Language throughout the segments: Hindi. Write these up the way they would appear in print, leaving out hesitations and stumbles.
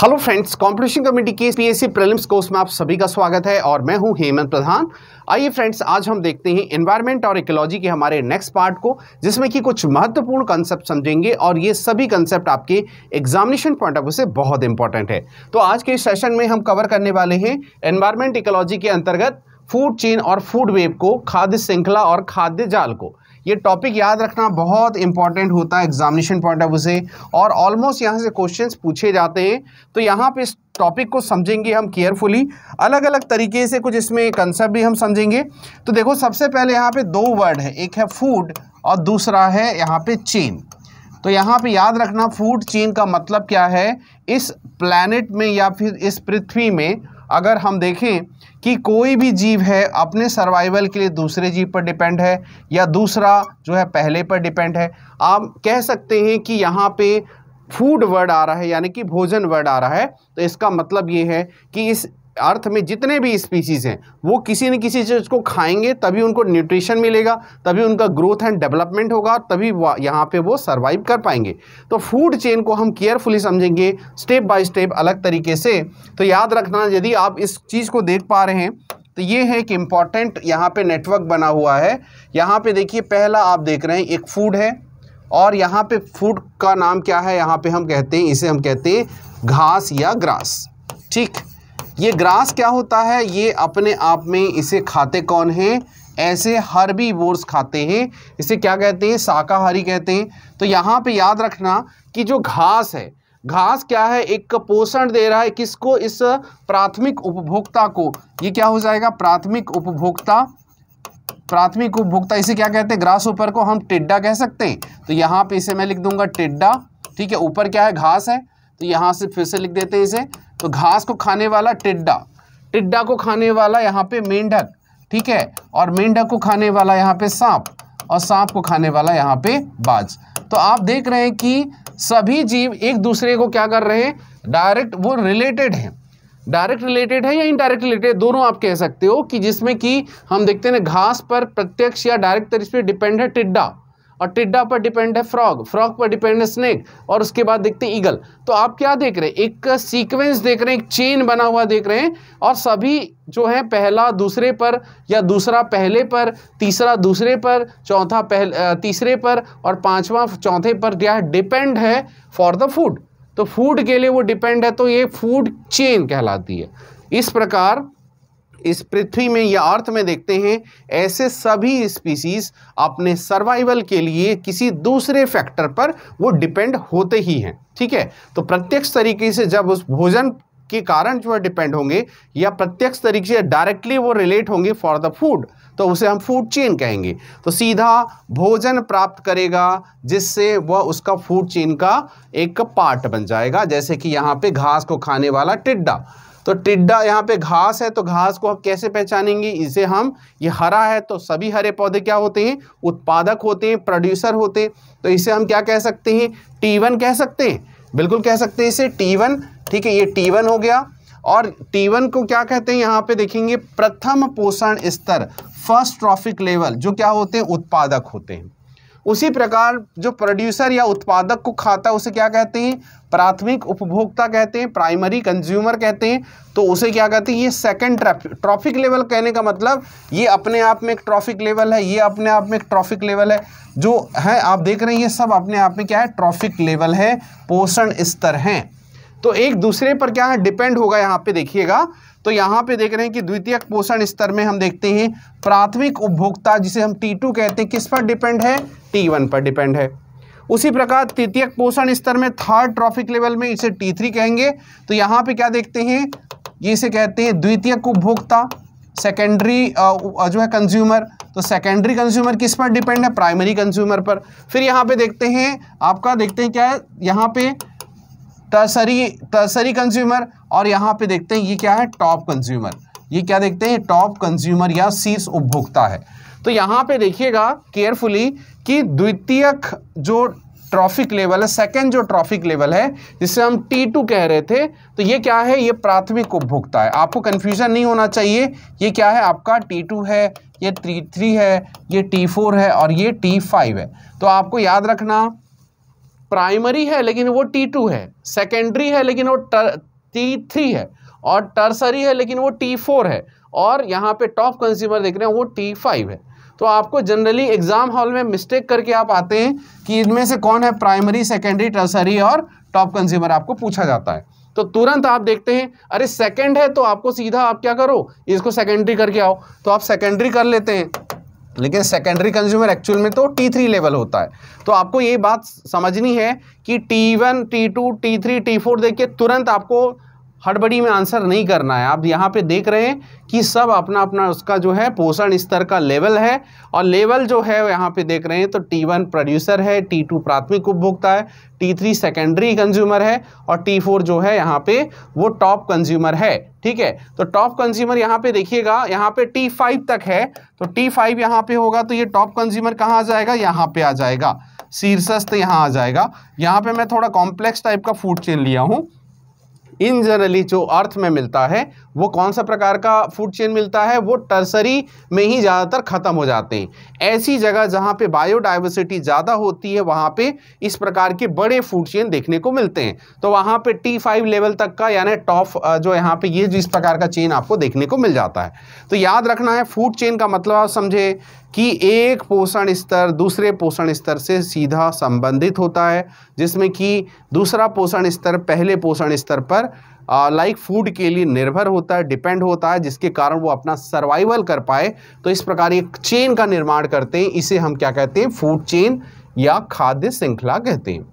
हेलो फ्रेंड्स, कंपटीशन कमेटी के पीएससी प्रीलिम्स कोर्स में आप सभी का स्वागत है और मैं हूं हेमंत प्रधान। आइए फ्रेंड्स, आज हम देखते हैं एनवायरनमेंट और इकोलॉजी के हमारे नेक्स्ट पार्ट को, जिसमें कि कुछ महत्वपूर्ण कंसेप्ट समझेंगे और ये सभी कंसेप्ट आपके एग्जामिनेशन पॉइंट ऑफ व्यू से बहुत इंपॉर्टेंट है। तो आज के सेशन में हम कवर करने वाले हैं एनवायरनमेंट इकोलॉजी के अंतर्गत फूड चेन और फूड वेब को, खाद्य श्रृंखला और खाद्य जाल को। ये टॉपिक याद रखना बहुत इंपॉर्टेंट होता है एग्जामिनेशन पॉइंट ऑफ व्यू से, और ऑलमोस्ट यहाँ से क्वेश्चंस पूछे जाते हैं। तो यहाँ पे इस टॉपिक को समझेंगे हम केयरफुली, अलग अलग तरीके से कुछ इसमें कंसेप्ट भी हम समझेंगे। तो देखो, सबसे पहले यहाँ पे दो वर्ड है, एक है फूड और दूसरा है यहाँ पे चेन। तो यहाँ पे याद रखना, फूड चेन का मतलब क्या है। इस प्लैनेट में या फिर इस पृथ्वी में अगर हम देखें कि कोई भी जीव है अपने सर्वाइवल के लिए दूसरे जीव पर डिपेंड है, या दूसरा जो है पहले पर डिपेंड है। आप कह सकते हैं कि यहाँ पे फूड वर्ड आ रहा है, यानी कि भोजन वर्ड आ रहा है। तो इसका मतलब ये है कि इस अर्थ में जितने भी स्पीसीज़ हैं वो किसी न किसी चीज़ को खाएंगे, तभी उनको न्यूट्रिशन मिलेगा, तभी उनका ग्रोथ एंड डेवलपमेंट होगा, तभी यहाँ पे वो सर्वाइव कर पाएंगे। तो फूड चेन को हम केयरफुली समझेंगे, स्टेप बाय स्टेप, अलग तरीके से। तो याद रखना, यदि आप इस चीज़ को देख पा रहे हैं तो ये है कि इम्पॉर्टेंट यहाँ पे नेटवर्क बना हुआ है। यहाँ पे देखिए, पहला आप देख रहे हैं एक फूड है, और यहाँ पे फूड का नाम क्या है, यहाँ पे हम कहते हैं, इसे हम कहते हैं घास या ग्रास। ठीक, ये ग्रास क्या होता है, ये अपने आप में इसे खाते कौन हैं, ऐसे हर्बीवोर्स खाते हैं। इसे क्या कहते हैं, शाकाहारी कहते हैं। तो यहाँ पे याद रखना कि जो घास है, घास क्या है, एक पोषण दे रहा है किसको, इस प्राथमिक उपभोक्ता को। ये क्या हो जाएगा, प्राथमिक उपभोक्ता। प्राथमिक उपभोक्ता इसे क्या कहते हैं, ग्रास ऊपर को हम टिड्डा कह सकते हैं। तो यहाँ पे इसे मैं लिख दूंगा टिड्डा। ठीक है, ऊपर क्या है, घास है, तो यहाँ से फिर से लिख देते हैं इसे। तो घास को खाने वाला टिड्डा, टिड्डा को खाने वाला यहाँ पे मेंढक। ठीक है, और मेंढक को खाने वाला यहाँ पे सांप, और सांप को खाने वाला यहाँ पे बाज। तो आप देख रहे हैं कि सभी जीव एक दूसरे को क्या कर रहे हैं, डायरेक्ट वो रिलेटेड है। डायरेक्ट रिलेटेड है या इनडायरेक्ट रिलेटेड, दोनों आप कह सकते हो। कि जिसमें कि हम देखते हैं घास पर प्रत्यक्ष या डायरेक्ट तरीके से डिपेंड है टिड्डा, और टिड्डा पर डिपेंड है फ्रॉग, फ्रॉग पर डिपेंड है स्नेक, और उसके बाद देखते हैं ईगल। तो आप क्या देख रहे हैं, एक सीक्वेंस देख रहे हैं, एक चेन बना हुआ देख रहे हैं, और सभी जो है पहला दूसरे पर, या दूसरा पहले पर, तीसरा दूसरे पर, चौथा तीसरे पर, और पांचवा चौथे पर क्या है, डिपेंड है फॉर द फूड। तो फूड के लिए वो डिपेंड है, तो ये फूड चेन कहलाती है। इस प्रकार इस पृथ्वी में या अर्थ में देखते हैं ऐसे सभी स्पीसीज अपने सर्वाइवल के लिए किसी दूसरे फैक्टर पर वो डिपेंड होते ही हैं। ठीक है, तो प्रत्यक्ष तरीके से जब उस भोजन के कारण जो है डिपेंड होंगे, या प्रत्यक्ष तरीके से डायरेक्टली वो रिलेट होंगे फॉर द फूड, तो उसे हम फूड चेन कहेंगे। तो सीधा भोजन प्राप्त करेगा जिससे वह उसका फूड चेन का एक पार्ट बन जाएगा। जैसे कि यहाँ पे घास को खाने वाला टिड्डा, तो टिड्डा यहाँ पे घास है, तो घास को हम कैसे पहचानेंगे, इसे हम, ये हरा है तो सभी हरे पौधे क्या होते हैं, उत्पादक होते हैं, प्रोड्यूसर होते हैं। तो इसे हम क्या कह सकते हैं, T1 कह सकते हैं, बिल्कुल कह सकते हैं इसे T1। ठीक है, ये T1 हो गया। और T1 को क्या कहते हैं, यहाँ पे देखेंगे प्रथम पोषण स्तर, फर्स्ट ट्रॉफिक लेवल, जो क्या होते हैं, उत्पादक होते हैं। उसी प्रकार जो प्रोड्यूसर या उत्पादक को खाता है उसे क्या कहते हैं, प्राथमिक उपभोक्ता कहते हैं, प्राइमरी कंज्यूमर कहते हैं। तो उसे क्या कहते हैं, ये सेकंड ट्रॉफिक लेवल। कहने का मतलब ये अपने आप में एक ट्रॉफिक लेवल है, ये अपने आप में एक ट्रॉफिक लेवल है, जो है आप देख रहे हैं ये सब अपने आप में क्या है, ट्रॉफिक लेवल है, पोषण स्तर हैं। तो एक दूसरे पर क्या है, डिपेंड होगा। यहाँ पे देखिएगा, तो यहाँ पे देख रहे हैं कि द्वितीयक पोषण स्तर में हम देखते हैं प्राथमिक उपभोक्ता, जिसे हम T2 कहते हैं, किस पर डिपेंड है, T1 पर डिपेंड है। उसी प्रकार तृतीयक पोषण स्तर में थर्ड ट्रॉफिक लेवल में इसे T3 कहेंगे। तो यहाँ पे क्या देखते हैं, ये इसे कहते हैं द्वितीयक उपभोक्ता, सेकेंडरी जो है कंज्यूमर। तो सेकेंडरी कंज्यूमर किस पर डिपेंड है, प्राइमरी कंज्यूमर पर। फिर यहाँ पे देखते हैं, आपका देखते हैं क्या है, यहाँ पे टर्सरी कंज्यूमर, और यहाँ पे देखते हैं ये क्या है, टॉप कंज्यूमर। ये क्या देखते हैं, टॉप कंज्यूमर या शीर्ष उपभोक्ता है। तो यहाँ पे देखिएगा केयरफुली कि द्वितीयक जो ट्रॉफिक लेवल है, सेकंड जो ट्रॉफिक लेवल है, जिसे हम T2 कह रहे थे, तो ये क्या है, ये प्राथमिक उपभोक्ता है। आपको कंफ्यूजन नहीं होना चाहिए, ये क्या है, आपका T2 है, ये T3 है, ये T4 है, और ये T5 है। तो आपको याद रखना, प्राइमरी है लेकिन वो T2 है, सेकेंडरी है लेकिन वो T3 है, और टर्सरी है लेकिन वो T4 है, और यहाँ पे टॉप कंज्यूमर देख रहे हैं वो T5 है। तो आपको जनरली एग्जाम हॉल में मिस्टेक करके आप आते हैं कि इनमें से कौन है प्राइमरी, सेकेंडरी, टर्सरी और टॉप कंज्यूमर, आपको पूछा जाता है। तो तुरंत आप देखते हैं अरे सेकंड है, तो आपको सीधा आप क्या करो, इसको सेकेंडरी करके आओ, तो आप सेकेंडरी कर लेते हैं, लेकिन सेकेंडरी कंज्यूमर एक्चुअल में तो T3 लेवल होता है। तो आपको ये बात समझनी है कि T1, T2, T3, T4 देख के तुरंत आपको हड़बड़ी में आंसर नहीं करना है। आप यहाँ पे देख रहे हैं कि सब अपना अपना उसका जो है पोषण स्तर का लेवल है, और लेवल जो है यहाँ पे देख रहे हैं तो T1 प्रोड्यूसर है, T2 प्राथमिक उपभोक्ता है, T3 सेकेंडरी कंज्यूमर है, और T4 जो है यहाँ पे वो टॉप कंज्यूमर है। ठीक है, तो टॉप कंज्यूमर यहाँ पे देखिएगा, यहाँ पे T5 तक है, तो T5 यहाँ पे होगा, तो ये टॉप कंज्यूमर कहाँ आ जाएगा, यहाँ पे आ जाएगा, शीर्षस्थ यहाँ आ जाएगा। यहाँ पे मैं थोड़ा कॉम्प्लेक्स टाइप का फूड चेन लिया हूँ। इन जनरली जो अर्थ में मिलता है वो कौन सा प्रकार का फूड चेन मिलता है, वो टर्सरी में ही ज़्यादातर ख़त्म हो जाते हैं। ऐसी जगह जहाँ पे बायोडाइवर्सिटी ज़्यादा होती है वहाँ पे इस प्रकार के बड़े फूड चेन देखने को मिलते हैं। तो वहाँ पे T5 लेवल तक का यानी टॉप जो यहाँ पे ये जिस प्रकार का चेन आपको देखने को मिल जाता है। तो याद रखना है, फूड चेन का मतलब आप समझे कि एक पोषण स्तर दूसरे पोषण स्तर से सीधा संबंधित होता है, जिसमें कि दूसरा पोषण स्तर पहले पोषण स्तर पर लाइक फूड के लिए निर्भर होता है, डिपेंड होता है, जिसके कारण वो अपना सर्वाइवल कर पाए। तो इस प्रकार एक चेन का निर्माण करते हैं, इसे हम क्या कहते हैं, फूड चेन या खाद्य श्रृंखला कहते हैं।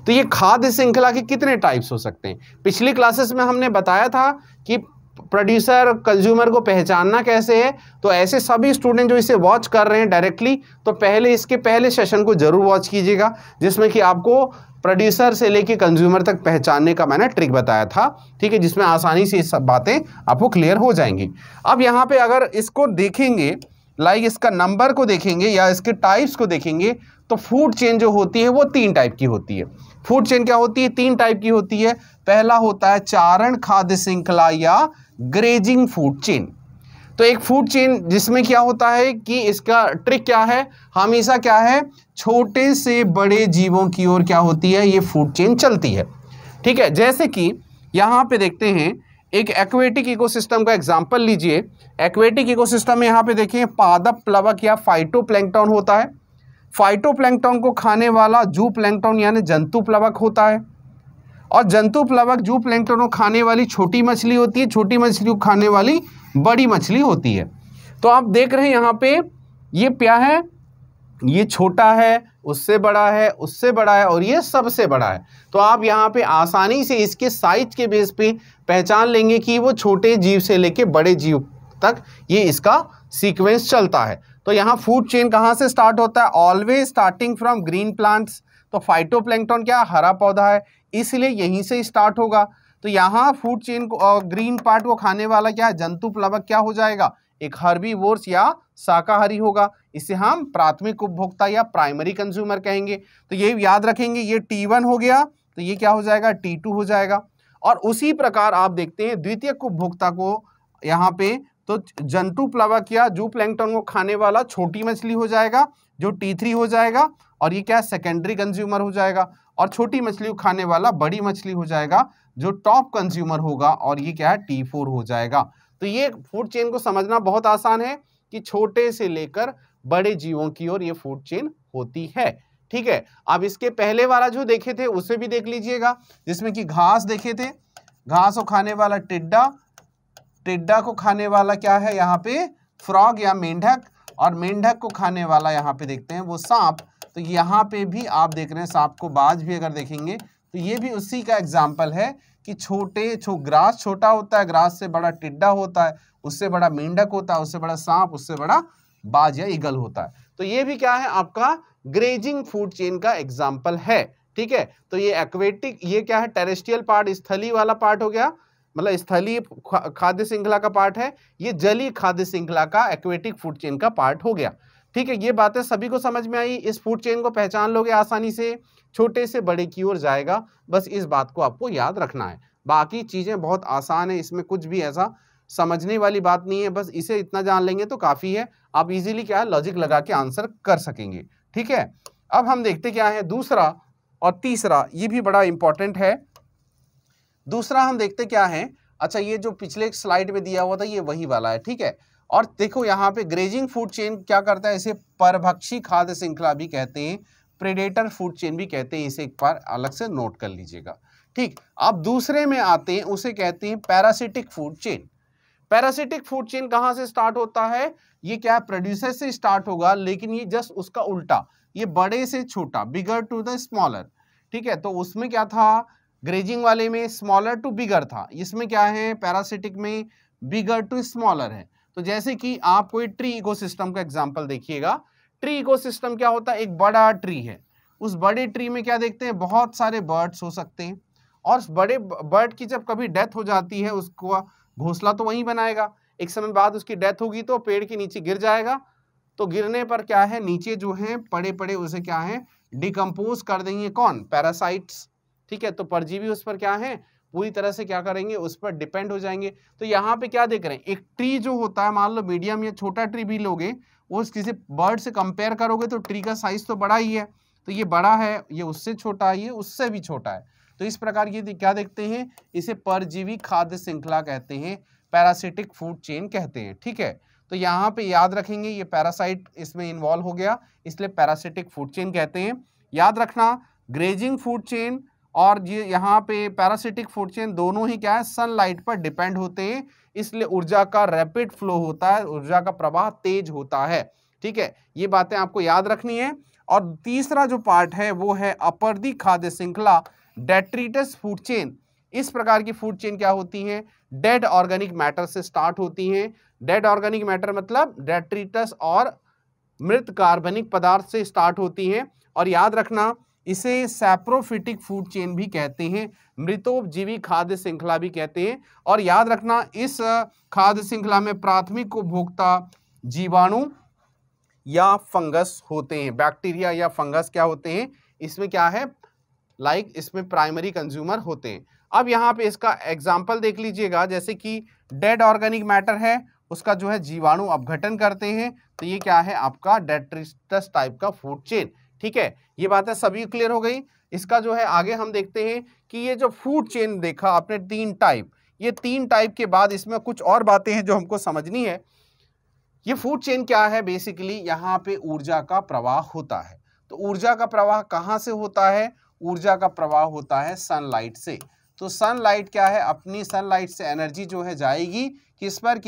तो ये खाद्य श्रृंखला के कितने टाइप्स हो सकते हैं, पिछली क्लासेस में हमने बताया था कि प्रोड्यूसर कंज्यूमर को पहचानना कैसे है। तो ऐसे सभी स्टूडेंट जो इसे वॉच कर रहे हैं डायरेक्टली, तो पहले इसके पहले सेशन को जरूर वॉच कीजिएगा, जिसमें कि आपको प्रोड्यूसर से लेके कंज्यूमर तक पहचानने का मैंने ट्रिक बताया था। ठीक है, जिसमें आसानी से ये सब बातें आपको क्लियर हो जाएंगी। अब यहाँ पे अगर इसको देखेंगे, लाइक इसका नंबर को देखेंगे या इसके टाइप्स को देखेंगे, तो फूड चेन जो होती है वो 3 टाइप की होती है। फूड चेन क्या होती है, 3 टाइप की होती है। पहला होता है चारण खाद्य श्रृंखला या ग्रेजिंग फूड चेन। तो एक फूड चेन जिसमें क्या होता है कि इसका ट्रिक क्या है, हमेशा क्या है, छोटे से बड़े जीवों की ओर क्या होती है, ये फूड चेन चलती है। ठीक है, जैसे कि यहाँ पे देखते हैं एक एक्वेटिक इकोसिस्टम का एग्जांपल लीजिए। एक्वेटिक इकोसिस्टम में यहाँ पे देखें पादप प्लवक या फाइटोप्लैंक्टन होता है। फाइटोप्लैंक्टन को खाने वाला जूप्लैंक्टन यानी जंतु प्लवक होता है, और जंतु प्लवक जूप्लैंक्टन को खाने वाली छोटी मछली होती है, छोटी मछली को खाने वाली बड़ी मछली होती है। तो आप देख रहे हैं यहाँ पे ये क्या है, ये छोटा है, उससे बड़ा है, उससे बड़ा है, और ये सबसे बड़ा है। तो आप यहाँ पे आसानी से इसके साइज के बेस पे पहचान लेंगे कि वो छोटे जीव से लेके बड़े जीव तक ये इसका सीक्वेंस चलता है। तो यहाँ फूड चेन कहाँ से स्टार्ट होता है, always starting from green plants. तो फाइटोप्लैंक्टन क्या, हरा पौधा है, इसलिए यहीं से स्टार्ट होगा। तो यहाँ फूड चेन को ग्रीन पार्ट को खाने वाला क्या है, जंतु प्लवक क्या हो जाएगा, एक हर्बीवोर्स या शाकाहारी होगा। इसे हम प्राथमिक उपभोक्ता या प्राइमरी कंज्यूमर कहेंगे। तो ये याद रखेंगे, ये T1 हो गया, तो ये क्या हो जाएगा, T2 हो जाएगा। और उसी प्रकार आप देखते हैं द्वितीयक उपभोक्ता को यहाँ पे, तो जंतु प्लवक या जूप्लैंक्टन को खाने वाला छोटी मछली हो जाएगा जो T3 हो जाएगा, और ये क्या सेकेंडरी कंज्यूमर हो जाएगा। और छोटी मछली को खाने वाला बड़ी मछली हो जाएगा जो टॉप कंज्यूमर होगा, और ये क्या है, T4 हो जाएगा। तो ये फूड चेन को समझना बहुत आसान है कि छोटे से लेकर बड़े जीवों की ओर ये फूड चेन होती है। ठीक है, अब इसके पहले वाला जो देखे थे उसे भी देख लीजिएगा, जिसमें कि घास देखे थे, घास को खाने वाला टिड्डा, टिड्डा को खाने वाला क्या है यहाँ पे, फ्रॉग या मेंढक, और मेंढक को खाने वाला यहाँ पे देखते हैं वो सांप। तो यहाँ पे भी आप देख रहे हैं सांप को बाज भी अगर देखेंगे तो ये भी उसी का एग्जाम्पल है कि ग्रास छोटा होता है, ग्रास से बड़ा टिड्डा होता है, उससे बड़ा मेंढक होता है, उससे बड़ा सांप, उससे बड़ा बाज या ईगल होता है। तो ये भी क्या है, आपका ग्रेजिंग फूड चेन का एग्जाम्पल है। ठीक है, तो ये एक्वेटिक, ये क्या है, टेरेस्ट्रियल पार्ट, स्थली वाला पार्ट हो गया, मतलब स्थलीय खाद्य श्रृंखला का पार्ट है। ये जलीय खाद्य श्रृंखला का एक्वेटिक फूड चेन का पार्ट हो गया। ठीक है, ये बातें सभी को समझ में आई। इस फूड चेन को पहचान लोगे आसानी से, छोटे से बड़े की ओर जाएगा, बस इस बात को आपको याद रखना है। बाकी चीज़ें बहुत आसान है, इसमें कुछ भी ऐसा समझने वाली बात नहीं है, बस इसे इतना जान लेंगे तो काफ़ी है। आप इजीली क्या है, लॉजिक लगा के आंसर कर सकेंगे। ठीक है, अब हम देखते क्या है दूसरा और तीसरा, ये भी बड़ा इंपॉर्टेंट है। दूसरा हम देखते क्या है, अच्छा ये जो पिछले स्लाइड में दिया हुआ था ये वही वाला है, ठीक है। और देखो यहाँ पे ग्रेजिंग फूड चेन क्या करता है, इसे परभक्षी खाद्य श्रृंखला भी कहते हैं, प्रेडेटर फूड चेन भी कहते हैं, इसे एक बार अलग से नोट कर लीजिएगा, ठीक। अब दूसरे में आते हैं, उसे कहते हैं parasitic food chain. Parasitic food chain कहाँ से स्टार्ट होता है, ये क्या है, प्रोड्यूसर से स्टार्ट होगा, लेकिन ये जस्ट उसका उल्टा, ये बड़े से छोटा, बिगर टू द स्मॉलर, ठीक है। तो उसमें क्या था, ग्रेजिंग वाले में स्मॉलर टू बिगर था, इसमें क्या है, पैरासिटिक में बिगर टू स्मॉलर है। तो जैसे कि आप कोई ट्री इकोसिस्टम का एग्जांपल देखिएगा, ट्री इकोसिस्टम क्या होता है, एक बड़ा ट्री है, उस बड़े ट्री में क्या देखते हैं, बहुत सारे बर्ड्स हो सकते हैं, और उस बड़े बर्ड की जब कभी डेथ हो जाती है, उसको घोंसला तो वहीं बनाएगा, एक समय बाद उसकी डेथ होगी तो पेड़ के नीचे गिर जाएगा, तो गिरने पर क्या है, नीचे जो है पड़े पड़े उसे क्या है, डिकम्पोज कर देंगे, कौन, पैरासाइट्स, ठीक है। तो परजीवी उस पर क्या है, पूरी तरह से क्या करेंगे, उस पर डिपेंड हो जाएंगे। तो यहाँ पे क्या देख रहे हैं, एक ट्री जो होता है, मान लो मीडियम या छोटा ट्री भी लोगे, वो किसी बर्ड से कंपेयर करोगे तो ट्री का साइज तो बड़ा ही है, तो ये बड़ा है, ये उससे छोटा है, ये उससे भी छोटा है। तो इस प्रकार ये क्या देखते हैं, इसे परजीवी खाद्य श्रृंखला कहते हैं, पैरासिटिक फूड चेन कहते हैं, ठीक है। तो यहाँ पे याद रखेंगे, ये पैरासाइट इसमें इन्वॉल्व हो गया, इसलिए पैरासिटिक फूड चेन कहते हैं। याद रखना, ग्रेजिंग फूड चेन और ये यहाँ पे पैरासिटिक फूड चेन दोनों ही क्या है, सनलाइट पर डिपेंड होते हैं, इसलिए ऊर्जा का रैपिड फ्लो होता है, ऊर्जा का प्रवाह तेज होता है, ठीक है। ये बातें आपको याद रखनी है। और तीसरा जो पार्ट है वो है अपरदी खाद्य श्रृंखला, डेट्रिटस फूड चेन। इस प्रकार की फूड चेन क्या होती है, डेड ऑर्गेनिक मैटर से स्टार्ट होती है। डेड ऑर्गेनिक मैटर मतलब डेट्रिटस और मृत कार्बनिक पदार्थ से स्टार्ट होती है। और याद रखना, इसे सैप्रोफिटिक फूड चेन भी कहते हैं, मृतोपजीवी खाद्य श्रृंखला भी कहते हैं। और याद रखना, इस खाद्य श्रृंखला में प्राथमिक उपभोक्ता जीवाणु या फंगस होते हैं, बैक्टीरिया या फंगस क्या होते हैं, इसमें क्या है, इसमें प्राइमरी कंज्यूमर होते हैं। अब यहाँ पे इसका एग्जाम्पल देख लीजिएगा, जैसे कि डेड ऑर्गेनिक मैटर है, उसका जो है जीवाणु अपघटन करते हैं, तो ये क्या है, आपका डेट्रिटस टाइप का फूड चेन, ठीक है। ये बातें सभी क्लियर हो गई। इसका जो है आगे हम देखते हैं कि ये जो फूड चेन देखा आपने तीन टाइप, ये तीन टाइप के बाद इसमें कुछ और बातें हैं जो हमको समझनी है। ये फूड चेन क्या है, बेसिकली यहाँ पे ऊर्जा का प्रवाह होता है। तो ऊर्जा का प्रवाह कहाँ से होता है, ऊर्जा का प्रवाह होता है सनलाइट से। तो सनलाइट क्या है, अपनी सनलाइट से एनर्जी जो है जाएगी किस पर,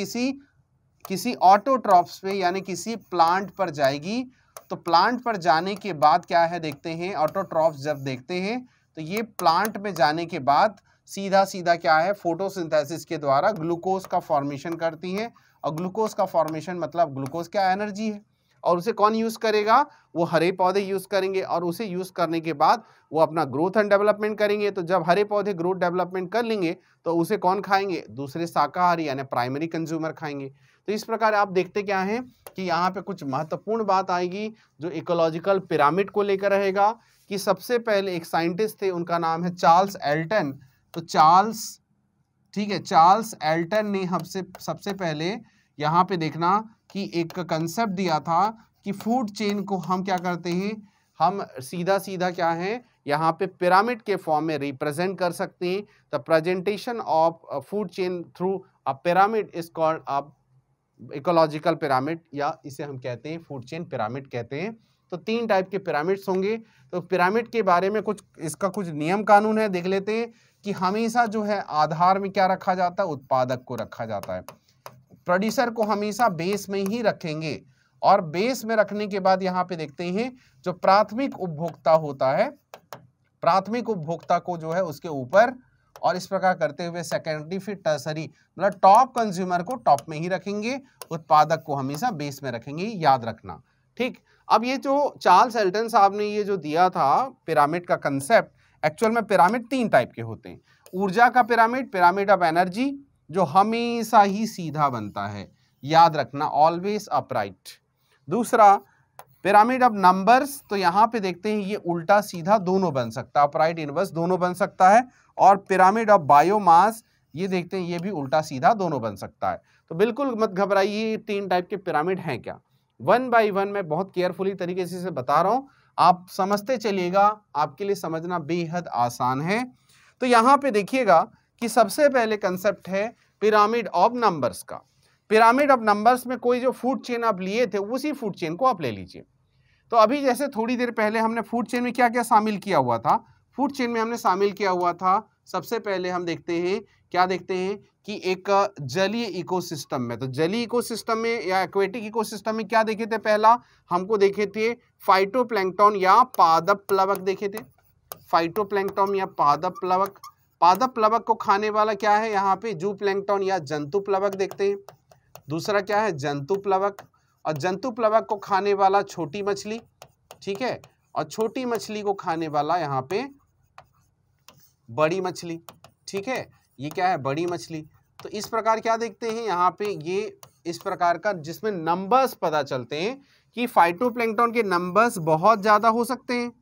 किसी ऑटोट्रॉप्स पे, यानी किसी प्लांट पर जाएगी। तो प्लांट पर जाने के बाद क्या है, देखते हैं ऑटोट्रॉप्स जब देखते हैं तो ये प्लांट में जाने के बाद सीधा सीधा क्या है, फोटोसिंथेसिस के द्वारा ग्लूकोज का फॉर्मेशन करती है। और ग्लूकोज का फॉर्मेशन मतलब ग्लूकोज क्या, एनर्जी है। और उसे कौन यूज़ करेगा, वो हरे पौधे यूज़ करेंगे, और उसे यूज़ करने के बाद वो अपना ग्रोथ एंड डेवलपमेंट करेंगे। तो जब हरे पौधे ग्रोथ डेवलपमेंट कर लेंगे तो उसे कौन खाएंगे, दूसरे शाकाहारी यानी प्राइमरी कंज्यूमर खाएंगे। तो इस प्रकार आप देखते क्या हैं कि यहाँ पे कुछ महत्वपूर्ण बात आएगी जो इकोलॉजिकल पिरामिड को लेकर रहेगा। कि सबसे पहले एक साइंटिस्ट थे, उनका नाम है चार्ल्स एल्टन। तो चार्ल्स एल्टन ने हमसे सबसे पहले यहाँ पे देखना कि एक कंसेप्ट दिया था कि फूड चेन को हम क्या करते हैं, हम सीधा सीधा क्या है, यहाँ पे पिरामिड के फॉर्म में रिप्रेजेंट कर सकते हैं। The presentation of food chain through a pyramid is called a ecological pyramid, या इसे हम कहते हैं फूड चेन पिरामिड कहते हैं। तो तीन टाइप के पिरामिड्स होंगे। तो पिरामिड के बारे में इसका कुछ नियम कानून है, देख लेते हैं कि हमेशा जो है आधार में क्या रखा जाता है, उत्पादक को रखा जाता है। प्रोड्यूसर को हमेशा बेस में ही रखेंगे, और बेस में रखने के बाद यहाँ पे देखते हैं जो प्राथमिक उपभोक्ता होता है, प्राथमिक उपभोक्ता को जो है उसके ऊपर, और इस प्रकार करते हुए सेकेंडरी फिर टर्सरी, मतलब टॉप कंज्यूमर को टॉप में ही रखेंगे, उत्पादक को हमेशा बेस में रखेंगे, याद रखना, ठीक। अब ये जो चार्ल्स एल्टन साहब ने ये जो दिया था पिरामिड का कंसेप्ट, एक्चुअल में पिरामिड तीन टाइप के होते हैं। ऊर्जा का पिरामिड, पिरामिड ऑफ एनर्जी, जो हमेशा ही सीधा बनता है, याद रखना, ऑलवेज अपराइट। दूसरा पिरामिड ऑफ नंबर्स, तो यहाँ पे देखते हैं ये उल्टा सीधा दोनों बन सकता है, अपराइट इनवर्स दोनों बन सकता है। और पिरामिड ऑफ बायोमास, ये देखते हैं ये भी उल्टा सीधा दोनों बन सकता है। तो बिल्कुल मत घबराइए, ये तीन टाइप के पिरामिड हैं क्या, वन बाय वन मैं बहुत केयरफुली तरीके से बता रहा हूँ, आप समझते चलिएगा, आपके लिए समझना बेहद आसान है। तो यहाँ पे देखिएगा कि सबसे पहले कंसेप्ट है पिरामिड ऑफ नंबर्स का। पिरामिड ऑफ नंबर्स में कोई जो फूड चेन आप लिए थे उसी फूड चेन को आप ले लीजिए। तो अभी जैसे थोड़ी देर पहले हमने फूड चेन में क्या क्या शामिल किया हुआ था, फूड चेन में हमने शामिल किया हुआ था, सबसे पहले हम देखते हैं, क्या देखते हैं कि एक जलीय इकोसिस्टम में, तो जलीय इकोसिस्टम में या एक्वेटिक इकोसिस्टम में क्या देखे थे, पहला हमको देखे थे फाइटोप्लैंक्टन या पादप प्लवक देखे थे, फाइटोप्लैंक्टन या पादप प्लवक। पादप प्लवक को खाने वाला क्या है यहाँ पे, जूप्लैंक्टन या जंतु प्लवक देखते हैं। दूसरा क्या है, जंतु प्लवक, और जंतु प्लवक को खाने वाला छोटी मछली, ठीक है, और छोटी मछली को खाने वाला यहाँ पे बड़ी मछली, ठीक है, ये क्या है, बड़ी मछली। तो इस प्रकार क्या देखते हैं यहाँ पे, ये इस प्रकार का जिसमें नंबर्स पता चलते हैं कि फाइटोप्लैंक्टन के नंबर्स बहुत ज़्यादा हो सकते हैं,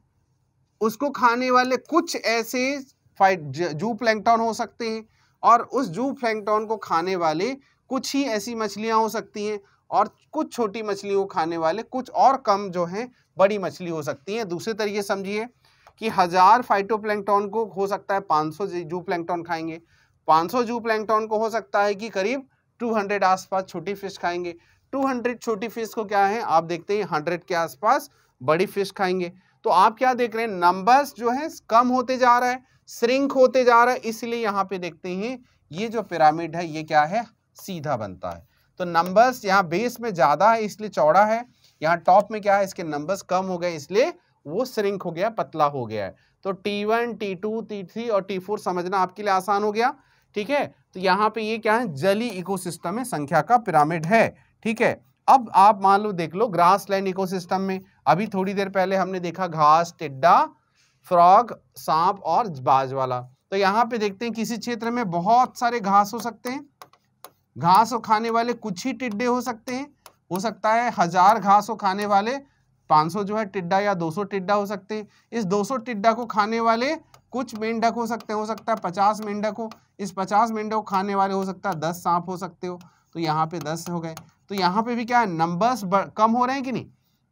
उसको खाने वाले कुछ ऐसे जूप्लैंक्टन हो सकते हैं, और उस जूप्लैंक्टन को खाने वाले कुछ ही ऐसी मछलियाँ हो सकती हैं, और कुछ छोटी मछलियों को खाने वाले कुछ और कम जो हैं बड़ी मछली हो सकती हैं। दूसरे तरीके समझिए कि 1000 फाइटोप्लैंक्टन को हो सकता है 500 जूप्लैंक्टन खाएंगे, 500 जूप्लैंक्टन को हो सकता है कि करीब 200 आसपास छोटी फिश खाएंगे, 200 छोटी फिश को क्या है आप देखते हैं 100 के आसपास बड़ी फिश खाएंगे। तो आप क्या देख रहे हैं, नंबर्स जो है कम होते जा रहा है, श्रिंक होते जा रहा है, इसलिए यहाँ पे देखते हैं ये जो पिरामिड है ये क्या है, सीधा बनता है। तो नंबर्स यहाँ बेस में ज़्यादा है इसलिए चौड़ा है, यहाँ टॉप में क्या है इसके नंबर्स कम हो गए इसलिए वो श्रिंक हो गया, पतला हो गया है। तो T1, T2, T3 और T4 समझना आपके लिए आसान हो गया, ठीक है। तो यहाँ पे ये क्या है, जलीय इकोसिस्टम में संख्या का पिरामिड है, ठीक है। अब आप मान लो देख लो ग्रास लैंड इकोसिस्टम में, अभी थोड़ी देर पहले हमने देखा घास, टिड्डा, फ्रॉग, सांप और बाज वाला। तो यहाँ पे देखते हैं किसी क्षेत्र में बहुत सारे घास हो सकते हैं, घास को खाने वाले कुछ ही टिड्डे हो सकते हैं, हो सकता है 1000 घास को खाने वाले 500 जो है टिड्डा या 200 टिड्डा हो सकते हैं। इस 200 टिड्डा को खाने वाले कुछ मेंढक हो सकते हैं, हो सकता है 50 मेंढक हो, इस 50 मेंढक को खाने वाले हो सकता है 10 सांप हो सकते हो, तो यहाँ पे 10 हो गए। तो यहाँ पे भी क्या है, नंबर्स कम हो रहे हैं कि नहीं,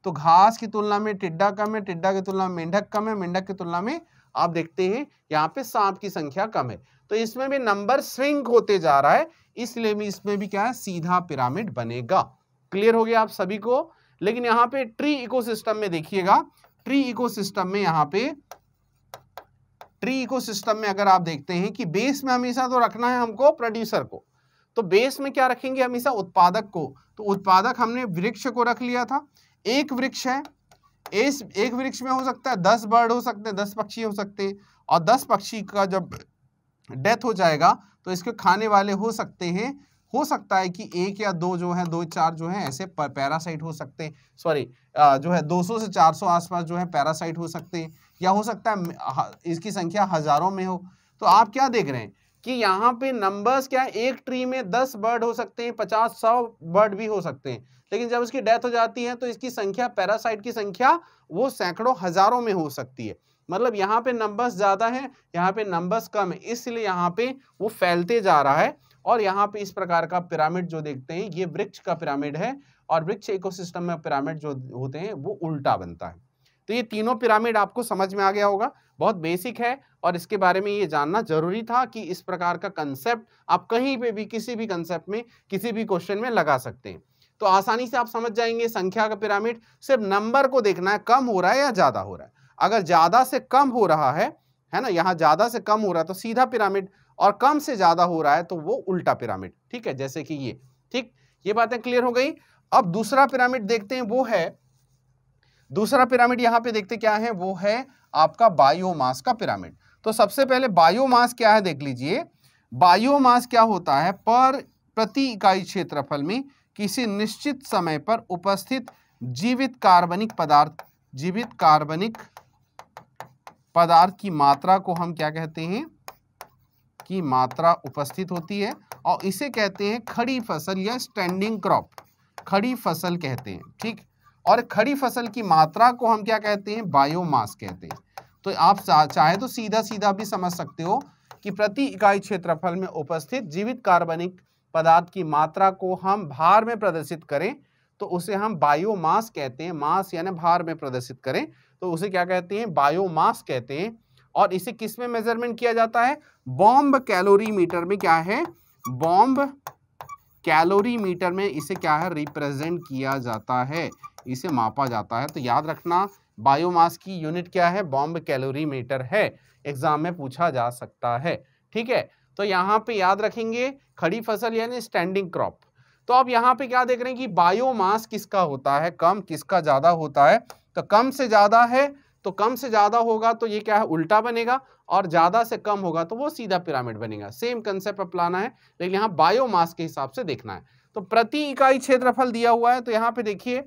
तो घास की तुलना में टिड्डा कम है, टिड्डा की तुलना में मेंढक कम है, मेंढक की तुलना में आप देखते हैं यहाँ पे सांप की संख्या कम है। तो इसमें भी नंबर श्रिंक होते जा रहा है, इसलिए भी इसमें भी क्या है, सीधा पिरामिड बनेगा। क्लियर हो गया आप सभी को। लेकिन यहाँ पे ट्री इकोसिस्टम में देखिएगा, ट्री इकोसिस्टम में यहाँ पे ट्री इकोसिस्टम में अगर आप देखते हैं कि बेस में हमेशा तो रखना है हमको प्रोड्यूसर को, तो बेस में क्या रखेंगे हमेशा, उत्पादक को। तो उत्पादक हमने वृक्ष को रख लिया था, एक वृक्ष है, इस एक वृक्ष में हो सकता है 10 बर्ड हो सकते हैं, 10 पक्षी हो सकते हैं, और 10 पक्षी का जब डेथ हो जाएगा तो इसके खाने वाले हो सकते हैं, हो सकता है कि 1 या 2 जो है, 2-4 जो है ऐसे पैरासाइट हो सकते हैं, सॉरी जो है 200 से 400 आसपास जो है पैरासाइट हो सकते हैं, या हो सकता है इसकी संख्या हजारों में हो। तो आप क्या देख रहे हैं कि यहाँ पे नंबर्स क्या है, एक ट्री में 10 बर्ड हो सकते हैं, 50-100 बर्ड भी हो सकते हैं, लेकिन जब उसकी डेथ हो जाती है तो इसकी संख्या, पैरासाइट की संख्या वो सैकड़ों हजारों में हो सकती है। मतलब यहाँ पे नंबर्स ज़्यादा हैं, यहाँ पे नंबर्स कम है, इसलिए यहाँ पे वो फैलते जा रहा है। और यहाँ पे इस प्रकार का पिरामिड जो देखते हैं ये वृक्ष का पिरामिड है, और वृक्ष इकोसिस्टम में पिरामिड जो होते हैं वो उल्टा बनता है। तो ये तीनों पिरामिड आपको समझ में आ गया होगा, बहुत बेसिक है, और इसके बारे में ये जानना जरूरी था कि इस प्रकार का कंसेप्ट आप कहीं पे भी किसी भी कंसेप्ट में किसी भी क्वेश्चन में लगा सकते हैं। तो आसानी से आप समझ जाएंगे संख्या का पिरामिड, सिर्फ नंबर को देखना है कम हो रहा है या ज्यादा हो रहा है। अगर ज्यादा से कम हो रहा है ना, यहाँ ज्यादा से कम हो रहा है तो सीधा पिरामिड, और कम से ज्यादा हो रहा है तो वो उल्टा पिरामिड, ठीक है, जैसे कि ये। ठीक, ये बातें क्लियर हो गई। अब दूसरा पिरामिड देखते हैं, वो है दूसरा पिरामिड, यहाँ पे देखते क्या है, वो है आपका बायोमास का पिरामिड। तो सबसे पहले बायोमास क्या है देख लीजिए। बायोमास क्या होता है, प्रति इकाई क्षेत्रफल में किसी निश्चित समय पर उपस्थित जीवित कार्बनिक पदार्थ की मात्रा को हम क्या कहते हैं, की मात्रा उपस्थित होती है, और इसे कहते हैं खड़ी फसल या स्टैंडिंग क्रॉप, खड़ी फसल कहते हैं। ठीक, और खड़ी फसल की मात्रा को हम क्या कहते हैं, बायोमास कहते हैं। तो आप चाहे तो सीधा सीधा भी समझ सकते हो कि प्रति इकाई क्षेत्रफल में उपस्थित जीवित कार्बनिक पदार्थ की मात्रा को हम भार में प्रदर्शित करें तो उसे हम बायोमास कहते हैं। मास यानी भार में प्रदर्शित करें तो उसे क्या कहते हैं, बायोमास कहते हैं। और इसे किस में मेजरमेंट किया जाता है? बॉम्ब कैलोरीमीटर में क्या है? बॉम्ब कैलोरीमीटर में इसे क्या है? रिप्रेजेंट किया जाता है, इसे मापा जाता है। तो याद रखना बायोमास की यूनिट क्या है? बॉम्ब कैलोरीमीटर है। एग्जाम में पूछा जा सकता है। ठीक है, तो यहाँ पे याद रखेंगे खड़ी फसल यानी स्टैंडिंग क्रॉप। तो अब यहाँ पे क्या देख रहे हैं कि बायोमास किसका होता है कम, किसका ज्यादा होता है? तो कम से ज्यादा है, तो कम से ज्यादा होगा तो ये क्या है? उल्टा बनेगा, और ज्यादा से कम होगा तो वो सीधा पिरामिड बनेगा। सेम कंसेप्ट अपनाना है, लेकिन यहाँ बायोमास के हिसाब से देखना है। तो प्रति इकाई क्षेत्रफल दिया हुआ है, तो यहाँ पे देखिए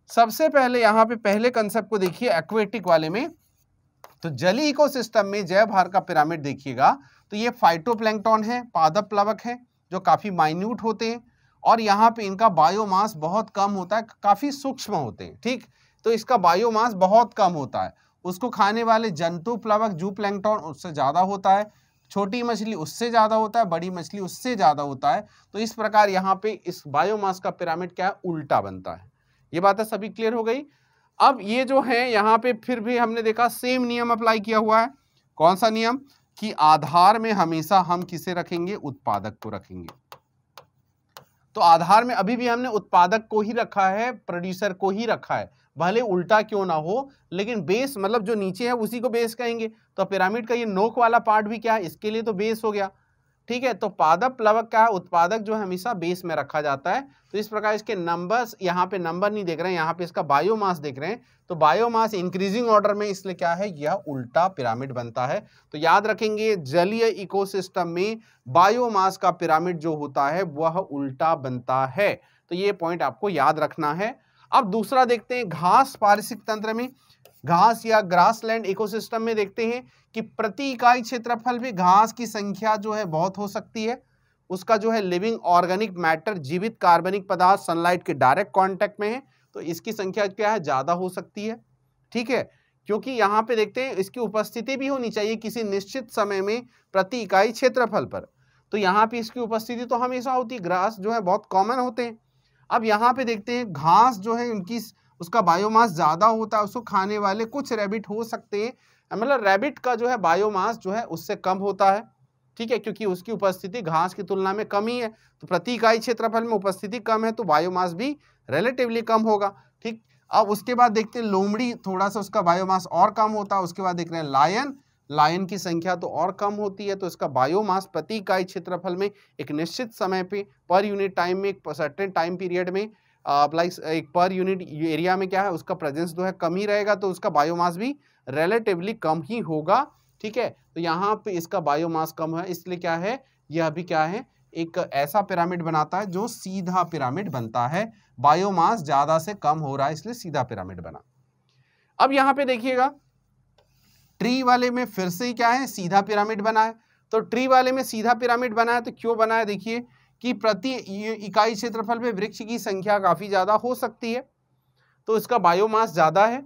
सबसे पहले यहाँ पे पहले कंसेप्ट को देखिए एक्वेटिक वाले में। तो जलीय इकोसिस्टम में जैव भार का पिरामिड देखिएगा, तो ये फाइटोप्लैंक्टन है, पादप प्लवक है जो काफी माइन्यूट होते हैं, और यहाँ पे इनका बायोमास बहुत कम होता है, काफी सूक्ष्म होते हैं। ठीक, तो इसका बायोमास बहुत कम होता है। उसको खाने वाले जंतु प्लवक जू प्लैंक्टन उससे ज्यादा होता है, छोटी मछली उससे ज्यादा होता है, बड़ी मछली उससे ज्यादा होता है। तो इस प्रकार यहाँ पे इस बायोमास का पिरामिड क्या है? उल्टा बनता है। ये बातें सभी क्लियर हो गई। अब ये जो है यहाँ पे फिर भी हमने देखा सेम नियम अप्लाई किया हुआ है। कौन सा नियम? कि आधार में हमेशा हम किसे रखेंगे? उत्पादक को रखेंगे। तो आधार में अभी भी हमने उत्पादक को ही रखा है, प्रोड्यूसर को ही रखा है, भले उल्टा क्यों ना हो, लेकिन बेस मतलब जो नीचे है उसी को बेस कहेंगे। तो पिरामिड का ये नोक वाला पार्ट भी क्या है? इसके लिए तो बेस हो गया। ठीक है, तो पादप प्लवक का उत्पादक जो है हमेशा बेस में रखा जाता है। तो इस प्रकार इसके नंबर्स, यहाँ पे नंबर नहीं देख रहे हैं, यहाँ पे इसका बायोमास देख रहे हैं। तो बायोमास इंक्रीजिंग ऑर्डर में, इसलिए क्या है? यह उल्टा पिरामिड बनता है। तो याद रखेंगे जलीय इकोसिस्टम में बायोमास का पिरामिड जो होता है वह उल्टा बनता है। तो ये पॉइंट आपको याद रखना है। अब दूसरा देखते हैं घास पारिस्थितिक तंत्र में, घास या ग्रासलैंड इकोसिस्टम में देखते हैं कि प्रति इकाई क्षेत्रफल में घास की संख्या जो है बहुत हो सकती है। उसका जो है लिविंग ऑर्गेनिक मैटर, जीवित कार्बनिक पदार्थ सनलाइट के डायरेक्ट कांटेक्ट में है, तो इसकी संख्या क्या है? ज्यादा हो सकती है। ठीक है, क्योंकि यहाँ पे देखते हैं इसकी उपस्थिति भी होनी चाहिए किसी निश्चित समय में प्रति इकाई क्षेत्रफल पर। तो यहाँ पे इसकी उपस्थिति तो हमेशा होती है, ग्रास जो है बहुत कॉमन होते हैं। अब यहाँ पे देखते हैं घास जो है उनकी उसका बायोमास ज्यादा होता है, उसको खाने वाले कुछ रैबिट हो सकते हैं, मतलब रैबिट का जो है बायोमास जो है उससे कम होता है। ठीक है, क्योंकि उसकी उपस्थिति घास की तुलना में कम ही है, तो प्रति इकाई क्षेत्रफल में उपस्थिति कम है तो बायोमास भी रिलेटिवली कम होगा। ठीक, अब उसके बाद देखते हैं लोमड़ी, थोड़ा सा उसका बायोमास और कम होता है। उसके बाद देख रहे हैं लायन, लायन की संख्या तो और कम होती है, तो इसका बायोमास प्रति इकाई क्षेत्रफल में एक निश्चित समय पे पर यूनिट टाइम में, एक सर्टेन टाइम पीरियड में लाइक एक पर यूनिट एरिया में क्या है उसका प्रेजेंस जो है कम ही रहेगा, तो उसका बायोमास भी रिलेटिवली कम ही होगा। ठीक है, तो यहाँ पे इसका बायोमास कम है, इसलिए क्या है? यह भी क्या है? एक ऐसा पिरामिड बनाता है जो सीधा पिरामिड बनता है। बायोमास ज्यादा से कम हो रहा है इसलिए सीधा पिरामिड बना। अब यहाँ पे देखिएगा ट्री वाले में फिर से क्या है? सीधा पिरामिड बना है। तो ट्री वाले में सीधा पिरामिड बना है, तो क्यों बना है? देखिए कि प्रति इकाई क्षेत्रफल में वृक्ष की संख्या काफी ज्यादा हो सकती है, तो इसका बायोमास ज्यादा है।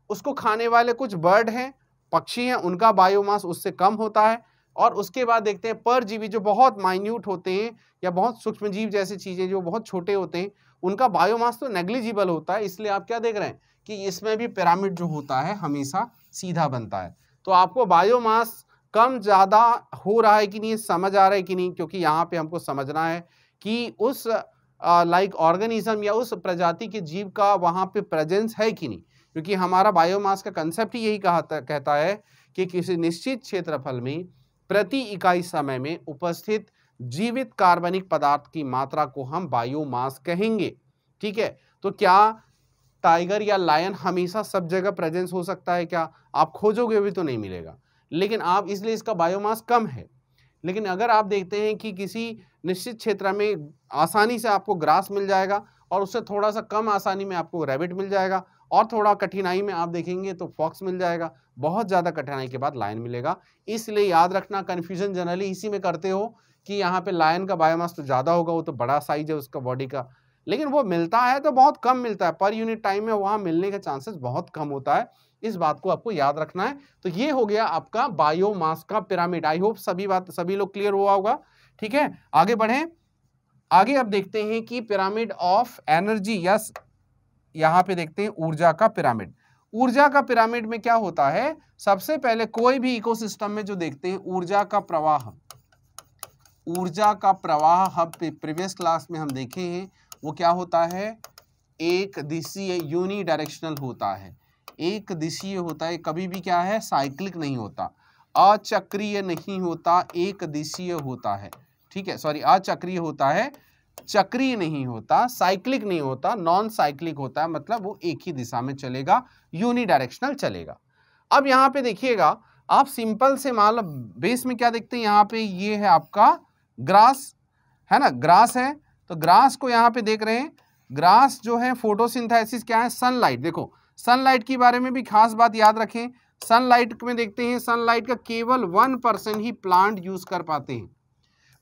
उसको खाने वाले कुछ बर्ड हैं, पक्षी हैं, उनका बायोमास उससे कम होता है। और उसके बाद देखते हैं परजीवी जो बहुत माइन्यूट होते हैं या बहुत सूक्ष्मजीव जैसी चीजें जो बहुत छोटे होते हैं, उनका बायोमास तो नेग्लिजिबल होता है। इसलिए आप क्या देख रहे हैं कि इसमें भी पिरामिड जो होता है हमेशा सीधा बनता है। तो आपको बायोमास कम ज्यादा हो रहा है कि नहीं, समझ आ रहा है कि नहीं, क्योंकि यहाँ पे हमको समझना है कि उस लाइक ऑर्गेनिज्म या उस प्रजाति के जीव का वहाँ पे प्रेजेंस है कि नहीं, क्योंकि हमारा बायोमास का कंसेप्ट ही यही कहता है कि किसी निश्चित क्षेत्रफल में प्रति इकाई समय में उपस्थित जीवित कार्बनिक पदार्थ की मात्रा को हम बायोमास कहेंगे। ठीक है, तो क्या टाइगर या लायन हमेशा सब जगह प्रेजेंस हो सकता है? क्या आप खोजोगे भी तो नहीं मिलेगा, लेकिन आप इसलिए इसका बायोमास कम है। लेकिन अगर आप देखते हैं कि किसी निश्चित क्षेत्र में आसानी से आपको ग्रास मिल जाएगा और उससे थोड़ा सा कम आसानी में आपको रैबिट मिल जाएगा, और थोड़ा कठिनाई में आप देखेंगे तो फॉक्स मिल जाएगा, बहुत ज़्यादा कठिनाई के बाद लायन मिलेगा। इसलिए याद रखना, कन्फ्यूजन जनरली इसी में करते हो कि यहाँ पे लायन का बायोमास तो ज़्यादा होगा, वो तो बड़ा साइज है उसका बॉडी का, लेकिन वो मिलता है तो बहुत कम मिलता है, पर यूनिट टाइम में वहाँ मिलने का चांसेस बहुत कम होता है। इस बात को आपको याद रखना है। तो ये हो गया आपका बायोमास का पिरामिड। आई होप सभी लोग क्लियर हुआ होगा। ठीक है, आगे बढ़ें। आगे अब देखते हैं कि पिरामिड ऑफ एनर्जी, यस यहाँ पे देखते हैं ऊर्जा का पिरामिड। ऊर्जा का पिरामिड में क्या होता है, सबसे पहले कोई भी इकोसिस्टम में जो देखते हैं ऊर्जा का प्रवाह, ऊर्जा का प्रवाह हम प्रीवियस क्लास में हम देखे हैं, वो क्या होता है, एक दिशीय यूनी डायरेक्शनल होता है, एक दिशीय होता है, कभी भी क्या है, साइक्लिक नहीं होता, अचक्रीय नहीं होता, एक दिशीय होता है, ठीक है, सॉरी अचक्रीय होता है, चक्रीय नहीं होता, साइक्लिक नहीं होता, नॉन साइक्लिक होता है, मतलब वो एक ही दिशा में चलेगा, यूनी डायरेक्शनल चलेगा। अब यहाँ पे देखिएगा आप सिंपल से मान लो बेस में क्या देखते हैं, यहाँ पे ये है आपका ग्रास, है ना, ग्रास है, तो ग्रास को यहाँ पे देख रहे हैं, ग्रास जो है फोटोसिंथेसिस क्या है, सनलाइट, देखो सनलाइट के बारे में भी खास बात याद रखें, सनलाइट में देखते हैं सनलाइट का केवल 1% ही प्लांट यूज कर पाते हैं,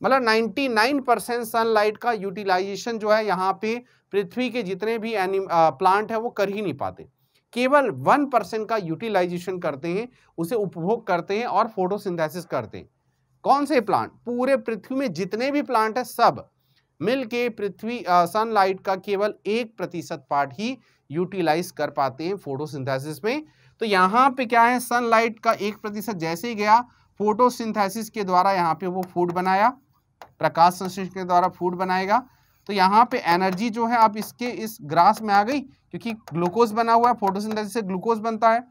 मतलब 99% सनलाइट का यूटिलाइजेशन जो है यहाँ पे पृथ्वी के जितने भी प्लांट है वो कर ही नहीं पाते, केवल 1% का यूटिलाइजेशन करते हैं, उसे उपभोग करते हैं और फोटोसिंथेसिस करते हैं। कौन से प्लांट, पूरे पृथ्वी में जितने भी प्लांट है सब मिल के पृथ्वी सनलाइट का केवल 1% पार्ट ही यूटिलाइज कर पाते हैं फोटोसिंथेसिस में। तो यहाँ पे क्या है, सनलाइट का 1% जैसे ही गया फोटोसिंथेसिस के द्वारा यहाँ पे वो फूड बनाया, प्रकाश संश्लेषण के द्वारा फूड बनाएगा, तो यहाँ पे एनर्जी जो है आप इसके इस ग्रास में आ गई, क्योंकि ग्लूकोज बना हुआ है, फोटोसिंथेसिस से ग्लूकोज बनता है,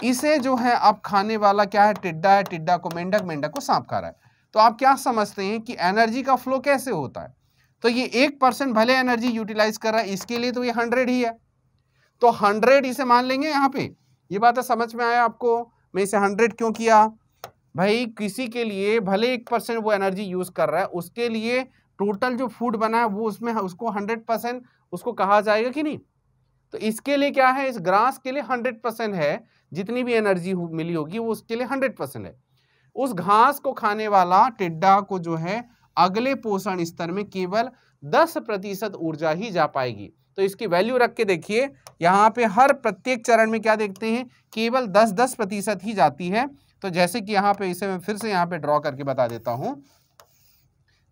इसे जो है अब खाने वाला क्या है, टिड्डा है, टिड्डा को मेंढक, मेंढक को सांप खा रहा है। तो आप क्या समझते हैं कि एनर्जी का फ्लो कैसे होता है, तो ये 1% भले एनर्जी यूटिलाइज कर रहा है, इसके लिए तो ये 100 ही है, तो 100 इसे मान लेंगे यहाँ पे। ये बात समझ में आया आपको, मैं इसे 100 क्यों किया भाई, किसी के लिए भले 1% वो एनर्जी यूज कर रहा है, उसके लिए टोटल जो फूड बना है वो उसमें उसको 100% उसको कहा जाएगा कि नहीं, तो इसके लिए क्या है, इस ग्रास के लिए 100% है, जितनी भी एनर्जी मिली होगी वो उसके लिए 100% है। उस घास को खाने वाला टिड्डा को जो है अगले पोषण स्तर में केवल 10% ऊर्जा ही जा पाएगी, तो इसकी वैल्यू रख के देखिए, यहाँ पे हर प्रत्येक चरण में क्या देखते हैं, केवल 10% ही जाती है। तो जैसे कि यहाँ पे इसे मैं फिर से यहाँ पे ड्रॉ करके बता देता हूँ,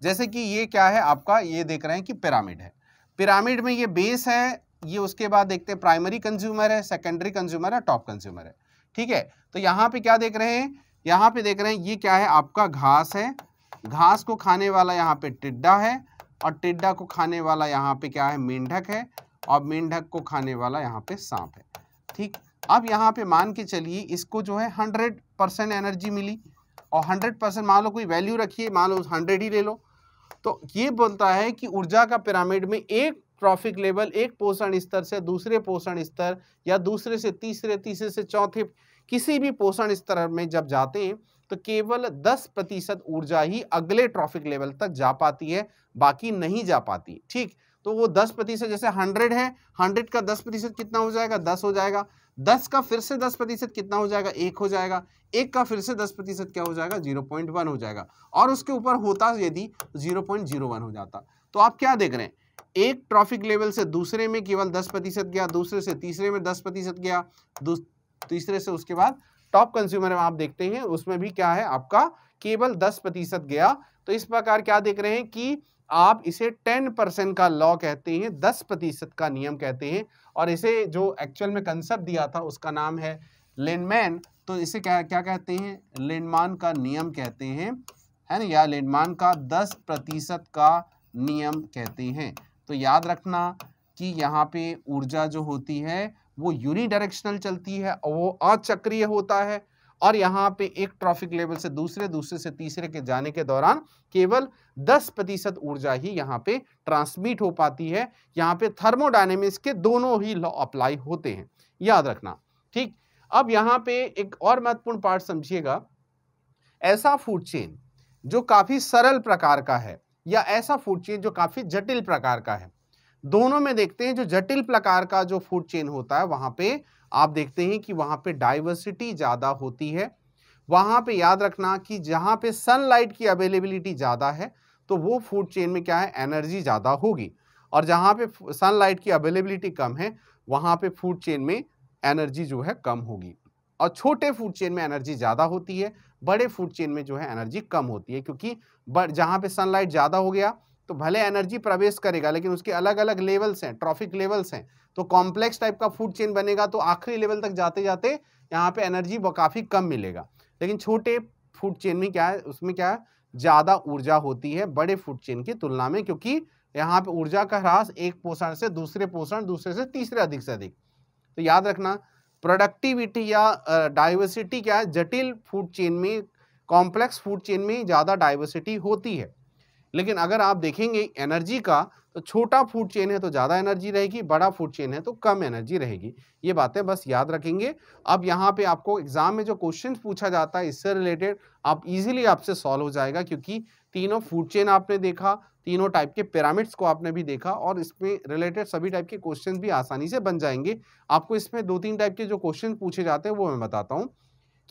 जैसे कि ये क्या है आपका, ये देख रहे हैं कि पिरामिड है, पिरामिड में ये बेस है, ये उसके बाद देखते हैं प्राइमरी कंज्यूमर है, सेकेंडरी कंज्यूमर है, टॉप कंज्यूमर है, ठीक है। तो यहाँ पे क्या देख रहे हैं, यहाँ पे देख रहे हैं ये क्या है आपका घास है, घास को खाने वाला यहाँ पे टिड्डा है, और टिड्डा को खाने वाला यहाँ पे क्या है, मेंढक है, और मेंढक को खाने वाला यहाँ पे सांप है, ठीक। अब यहाँ पे मान के चलिए इसको जो है 100% एनर्जी मिली, और 100% मान लो कोई वैल्यू रखिए, मान लो 100 ही ले लो, तो ये बोलता है कि ऊर्जा का पिरामिड में एक ट्रॉफिक लेवल, एक पोषण स्तर से दूसरे पोषण स्तर, या दूसरे से तीसरे, तीसरे से चौथे, किसी भी पोषण स्तर में जब जाते हैं तो केवल 10% ऊर्जा ही अगले ट्रॉफिक लेवल तक जा पाती है, बाकी नहीं जा पाती, ठीक। तो वो 10%, जैसे 100 है, 100 का 10% कितना हो जाएगा, 10 हो जाएगा, 10 का फिर से 10% कितना हो जाएगा, 1 हो जाएगा, 1 का फिर से 10% क्या हो जाएगा, 0.1 हो जाएगा, और उसके ऊपर होता यदि 0.01 हो जाता। तो आप क्या देख रहे हैं, एक ट्रॉफिक लेवल से दूसरे में केवल 10% गया, दूसरे से तीसरे में 10% गया, तीसरे से उसके बाद टॉप कंज्यूमर में आप देखते हैं उसमें भी क्या है आपका केवल 10% गया। तो इस प्रकार क्या देख रहे हैं कि आप इसे 10% का लॉ कहते हैं, 10% का नियम कहते हैं, और इसे जो एक्चुअल में कंसेप्ट दिया था उसका नाम है लिंडमैन, तो इसे क्या क्या कहते हैं, लिंडमान का नियम कहते हैं, है ना, या लिंडमान का 10% का नियम कहते हैं। तो याद रखना कि यहाँ पे ऊर्जा जो होती है वो यूनिडायरेक्शनल चलती है, और वो अचक्रीय होता है, और यहाँ पे एक ट्रॉफिक लेवल से दूसरे, दूसरे से तीसरे के जाने के दौरान केवल 10% ऊर्जा ही यहाँ पे ट्रांसमिट हो पाती है। यहाँ पे थर्मोडायनेमिक्स के दोनों ही लॉ अप्लाई होते हैं, याद रखना, ठीक। अब यहाँ पे एक और महत्वपूर्ण पार्ट समझिएगा, ऐसा फूड चेन जो काफी सरल प्रकार का है, या ऐसा फूड चेन जो काफी जटिल प्रकार का है, दोनों में देखते हैं जो जटिल प्रकार का जो फूड चेन होता है वहां पे आप देखते हैं कि वहां पे डाइवर्सिटी ज्यादा होती है। वहां पे याद रखना कि जहां पे सनलाइट की अवेलेबिलिटी ज्यादा है तो वो फूड चेन में क्या है, एनर्जी ज्यादा होगी, और जहां पे सनलाइट की अवेलेबिलिटी कम है वहां पे फूड चेन में एनर्जी जो है कम होगी। और छोटे फूड चेन में एनर्जी ज्यादा होती है, बड़े फूड चेन में जो है एनर्जी कम होती है, क्योंकि जहां पे सनलाइट ज्यादा हो गया तो भले एनर्जी प्रवेश करेगा लेकिन उसके अलग अलग लेवल्स हैं, ट्रॉफिक लेवल्स हैं। तो कॉम्प्लेक्स टाइप का फूड चेन बनेगा तो आखिरी लेवल तक जाते जाते यहाँ पे एनर्जी काफ़ी कम मिलेगा। लेकिन छोटे फूड चेन में क्या है, उसमें क्या है, ज़्यादा ऊर्जा होती है बड़े फूड चेन की तुलना में, क्योंकि यहाँ पे ऊर्जा का ह्रास एक पोषण से दूसरे पोषण, दूसरे से तीसरे अधिक से अधिक। तो याद रखना प्रोडक्टिविटी या डाइवर्सिटी क्या है, जटिल फूड चेन में, कॉम्प्लेक्स फूड चेन में ज़्यादा डाइवर्सिटी होती है। लेकिन अगर आप देखेंगे एनर्जी का, तो छोटा फूड चेन है तो ज़्यादा एनर्जी रहेगी, बड़ा फूड चेन है तो कम एनर्जी रहेगी। ये बातें बस याद रखेंगे। अब यहाँ पे आपको एग्जाम में जो क्वेश्चन पूछा जाता है इससे रिलेटेड आप इजीली आपसे सॉल्व हो जाएगा, क्योंकि तीनों फूड चेन आपने देखा, तीनों टाइप के पिरामिड्स को आपने भी देखा और इसमें रिलेटेड सभी टाइप के क्वेश्चन भी आसानी से बन जाएंगे। आपको इसमें 2-3 टाइप के जो क्वेश्चन पूछे जाते हैं वो मैं बताता हूँ।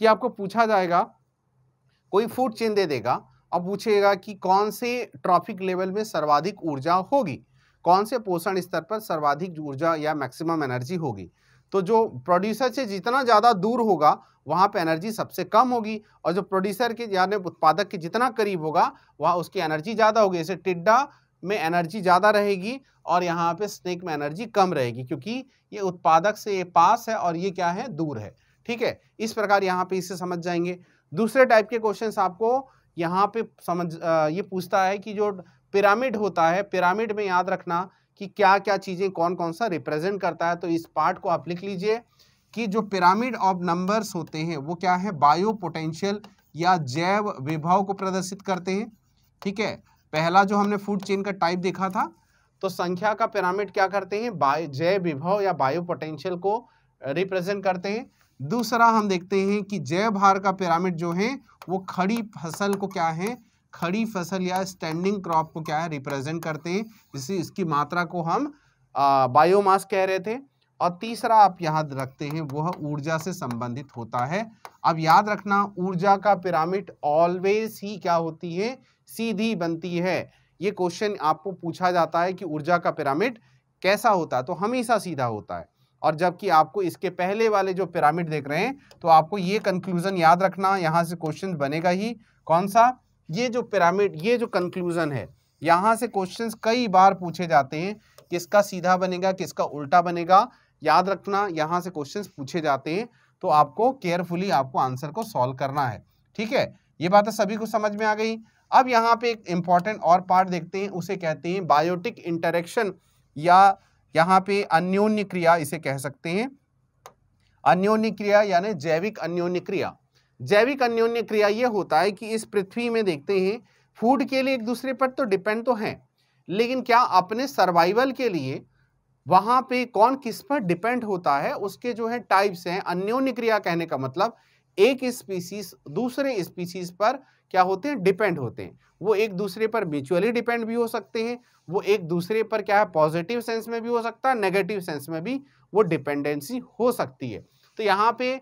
कि आपको पूछा जाएगा, कोई फूड चेन दे देगा, अब पूछेगा कि कौन से ट्रॉफिक लेवल में सर्वाधिक ऊर्जा होगी, कौन से पोषण स्तर पर सर्वाधिक ऊर्जा या मैक्सिमम एनर्जी होगी। तो जो प्रोड्यूसर से जितना ज़्यादा दूर होगा वहाँ पे एनर्जी सबसे कम होगी, और जो प्रोड्यूसर के यानी उत्पादक के जितना करीब होगा वहाँ उसकी एनर्जी ज़्यादा होगी। जैसे टिड्डा में एनर्जी ज़्यादा रहेगी और यहाँ पे स्नेक में एनर्जी कम रहेगी, क्योंकि ये उत्पादक से ये पास है और ये क्या है, दूर है। ठीक है, इस प्रकार यहाँ पे इससे समझ जाएंगे। दूसरे टाइप के क्वेश्चंस आपको यहाँ पे ये पूछता है कि जो पिरामिड होता है, पिरामिड में याद रखना कि क्या क्या चीज़ें कौन कौन सा रिप्रेजेंट करता है। तो इस पार्ट को आप लिख लीजिए कि जो पिरामिड ऑफ नंबर्स होते हैं वो क्या है, बायो पोटेंशियल या जैव विभव को प्रदर्शित करते हैं। ठीक है, पहला जो हमने फूड चेन का टाइप देखा था, तो संख्या का पिरामिड क्या करते हैं, जैव विभव या बायो पोटेंशियल को रिप्रेजेंट करते हैं। दूसरा हम देखते हैं कि जैव भार का पिरामिड जो है वो खड़ी फसल को क्या है, खड़ी फसल या स्टैंडिंग क्रॉप को क्या है, रिप्रेजेंट करते हैं, जिससे इसकी मात्रा को हम बायोमास कह रहे थे। और तीसरा आप याद रखते हैं वह ऊर्जा से संबंधित होता है। अब याद रखना ऊर्जा का पिरामिड ऑलवेज ही क्या होती है, सीधी बनती है। ये क्वेश्चन आपको पूछा जाता है कि ऊर्जा का पिरामिड कैसा होता है, तो हमेशा सीधा होता है। और जबकि आपको इसके पहले वाले जो पिरामिड देख रहे हैं तो आपको ये कंक्लूजन याद रखना, यहाँ से क्वेश्चन बनेगा ही। कौन सा, ये जो पिरामिड, ये जो कंक्लूजन है, यहाँ से क्वेश्चंस कई बार पूछे जाते हैं, किसका सीधा बनेगा, किसका उल्टा बनेगा। याद रखना यहाँ से क्वेश्चंस पूछे जाते हैं, तो आपको केयरफुली आपको आंसर को सॉल्व करना है। ठीक है, ये बातें सभी को समझ में आ गई। अब यहाँ पे एक इंपॉर्टेंट और पार्ट देखते हैं, उसे कहते हैं बायोटिक इंटरेक्शन या यहाँ पे अन्योन्य क्रिया, इसे कह सकते हैं अन्योन्य क्रिया यानी जैविक अन्योन्य क्रिया। जैविक अन्योन्य क्रिया ये होता है कि इस पृथ्वी में देखते हैं फूड के लिए एक दूसरे पर तो डिपेंड तो हैं, लेकिन क्या अपने सर्वाइवल के लिए वहाँ पे कौन किस पर डिपेंड होता है, उसके जो है टाइप्स हैं। अन्योन्य क्रिया कहने का मतलब एक स्पीसीज दूसरे स्पीसीज पर क्या होते हैं, डिपेंड होते हैं। वो एक दूसरे पर म्यूचुअली डिपेंड भी हो सकते हैं, वो एक दूसरे पर क्या है, पॉजिटिव सेंस में भी हो सकता है, नेगेटिव सेंस में भी वो डिपेंडेंसी हो सकती है। तो यहाँ पे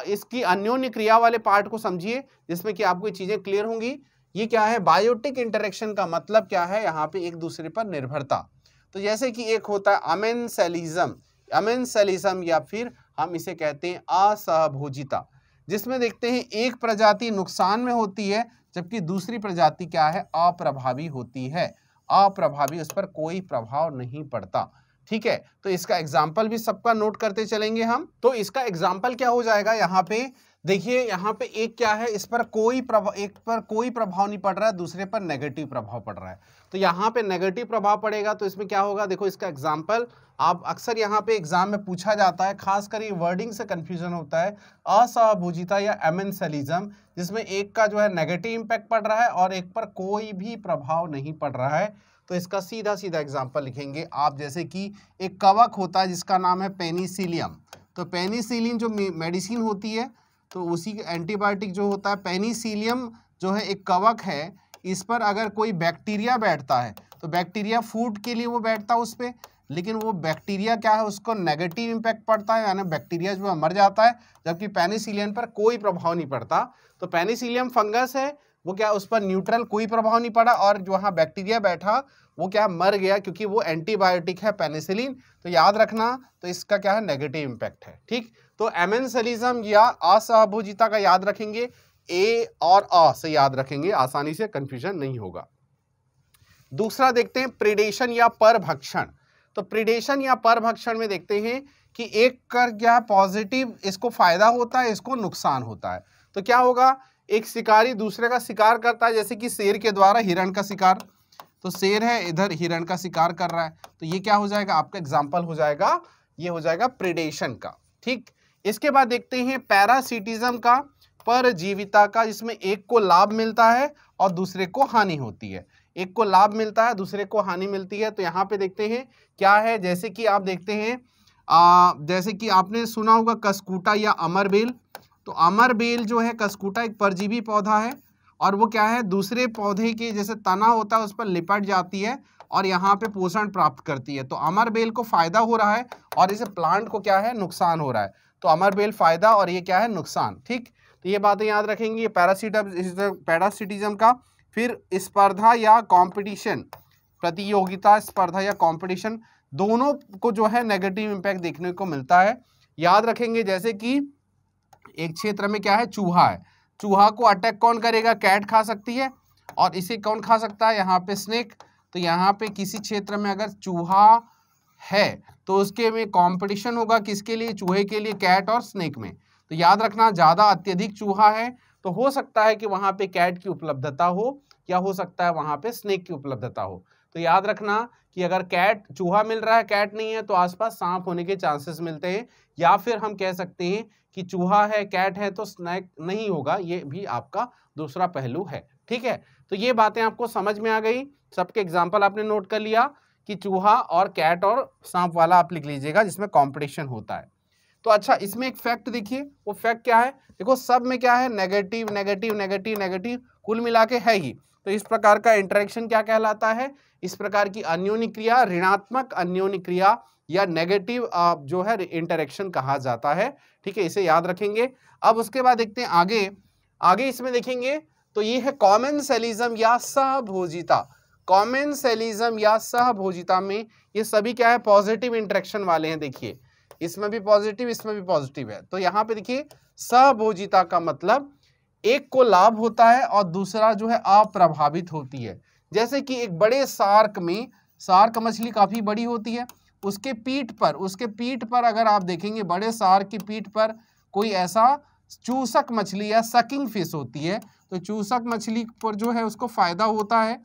इसकी अन्योन्य क्रिया वाले पार्ट को समझिए, जिसमें कि आपको ये चीज़ें क्लियर होंगी। ये क्या है, बायोटिक इंटरेक्शन का मतलब क्या है, यहाँ पे एक दूसरे पर निर्भरता। तो जैसे कि एक होता है अमेंसेलिज्म, अमेंसेलिज्म या फिर हम इसे कहते हैं असहभोजिता, जिसमें देखते हैं एक प्रजाति नुकसान में होती है जबकि दूसरी प्रजाति क्या है, अप्रभावी होती है, अप्रभावी, उस पर कोई प्रभाव नहीं पड़ता। ठीक है, तो इसका एग्जाम्पल भी सबका नोट करते चलेंगे हम। तो इसका एग्जाम्पल क्या हो जाएगा, यहाँ पे देखिए, यहाँ पे एक क्या है, इस पर कोई प्रभाव, एक पर कोई प्रभाव नहीं पड़ रहा है, दूसरे पर नेगेटिव प्रभाव पड़ रहा है। तो यहाँ पे नेगेटिव प्रभाव पड़ेगा तो इसमें क्या होगा, देखो इसका एग्जाम्पल आप अक्सर यहाँ पे एग्जाम में पूछा जाता है, खासकर ये वर्डिंग से कंफ्यूजन होता है, असहभोजिता या अमेंसेलिज्म, जिसमें एक का जो है नेगेटिव इंपैक्ट पड़ रहा है और एक पर कोई भी प्रभाव नहीं पड़ रहा है। तो इसका सीधा सीधा एग्जाम्पल लिखेंगे आप, जैसे कि एक कवक होता है जिसका नाम है पेनिसिलियम। तो पेनिसिलिन जो मेडिसिन होती है, तो उसी एंटीबायोटिक जो होता है, पेनिसिलियम जो है एक कवक है, इस पर अगर कोई बैक्टीरिया बैठता है तो बैक्टीरिया फूड के लिए वो बैठता है उस पर, लेकिन वो बैक्टीरिया क्या है, उसको नेगेटिव इम्पैक्ट पड़ता है, यानी बैक्टीरिया जो है मर जाता है, जबकि पेनिसिलियम पर कोई प्रभाव नहीं पड़ता। तो पेनिसिलियम फंगस है, वो क्या, उस पर न्यूट्रल कोई प्रभाव नहीं पड़ा, और जो वहाँ बैक्टीरिया बैठा वो क्या, मर गया, क्योंकि वो एंटीबायोटिक है पेनिसिलिन। तो याद रखना, तो इसका क्या है, नेगेटिव इम्पैक्ट है। ठीक, तो अमेंसेलिज्म या असहभोजिता का याद रखेंगे, ए और अ से याद रखेंगे, आसानी से कंफ्यूजन नहीं होगा। दूसरा देखते हैं प्रीडेशन या परभक्षण। तो प्रीडेशन या परभक्षण में देखते हैं कि एक का क्या पॉजिटिव, इसको फायदा होता है, इसको नुकसान होता है। तो क्या होगा, एक शिकारी दूसरे का शिकार करता है, जैसे कि शेर के द्वारा हिरण का शिकार। तो शेर है, इधर हिरण का शिकार कर रहा है, तो ये क्या हो जाएगा, आपका एग्जाम्पल हो जाएगा, ये हो जाएगा प्रीडेशन का। ठीक, इसके बाद देखते हैं पैरासिटिज्म का, परजीविता का, जिसमें एक को लाभ मिलता है और दूसरे को हानि होती है। एक को लाभ मिलता है, दूसरे को हानि मिलती है। तो यहाँ पे देखते हैं क्या है, जैसे कि आप देखते हैं जैसे कि आपने सुना होगा कसकूटा या अमरबेल। तो अमरबेल जो है, कसकूटा एक परजीवी पौधा है और वो क्या है, दूसरे पौधे के जैसे तना होता है उस पर लिपट जाती है और यहाँ पे पोषण प्राप्त करती है। तो अमरबेल को फायदा हो रहा है और इसे प्लांट को क्या है, नुकसान हो रहा है। तो अमरबेल फायदा और ये क्या है, नुकसान। ठीक, तो ये बातें याद रखेंगे, पैरासिटिज्म का। फिर स्पर्धा या कंपटीशन, प्रतियोगिता, स्पर्धा या कंपटीशन, दोनों को जो है नेगेटिव इम्पैक्ट देखने को मिलता है। याद रखेंगे, जैसे कि एक क्षेत्र में क्या है, चूहा है, चूहा को अटैक कौन करेगा, कैट खा सकती है, और इसे कौन खा सकता है, यहाँ पे स्नेक। तो यहाँ पे किसी क्षेत्र में अगर चूहा है तो उसके में कंपटीशन होगा, किसके लिए, चूहे के लिए, कैट और स्नेक में। तो याद रखना, ज़्यादा अत्यधिक चूहा है तो हो सकता है कि वहाँ पे कैट की उपलब्धता हो, या हो सकता है वहाँ पे स्नेक की उपलब्धता हो। तो याद रखना कि अगर कैट, चूहा मिल रहा है, कैट नहीं है, तो आसपास सांप होने के चांसेस मिलते हैं। या फिर हम कह सकते हैं कि चूहा है, कैट है, तो स्नेक नहीं होगा, ये भी आपका दूसरा पहलू है। ठीक है, तो ये बातें आपको समझ में आ गई। सबके एग्जाम्पल आपने नोट कर लिया कि चूहा और कैट और सांप वाला आप लिख लीजिएगा जिसमें कॉम्पिटिशन होता है। तो अच्छा, इसमें एक फैक्ट देखिए, वो फैक्ट क्या है, देखो सब में क्या है, नेगेटिव नेगेटिव नेगेटिव नेगेटिव, कुल मिला के है ही। तो इस प्रकार का इंटरेक्शन क्या कहलाता है, इस प्रकार की अन्योन्य क्रिया ऋणात्मक अन्योन्य क्रिया या नेगेटिव जो है इंटरेक्शन कहा जाता है। ठीक है, इसे याद रखेंगे। अब उसके बाद देखते हैं आगे, आगे इसमें देखेंगे तो ये है कॉमेंसलिज्म या सहभोजिता। कॉमेंसलिज्म या सहभोजिता में ये सभी क्या है, पॉजिटिव इंटरेक्शन वाले हैं। देखिए इसमें भी पॉजिटिव, इसमें भी पॉजिटिव है। तो यहाँ पे देखिए सहभोजिता का मतलब एक को लाभ होता है और दूसरा जो है अप्रभावित होती है। जैसे कि एक बड़े शार्क में, शार्क मछली काफी बड़ी होती है, उसके पीठ पर अगर आप देखेंगे, बड़े शार्क की पीठ पर कोई ऐसा चूसक मछली या सकिंग फिश होती है, तो चूसक मछली पर जो है उसको फायदा होता है,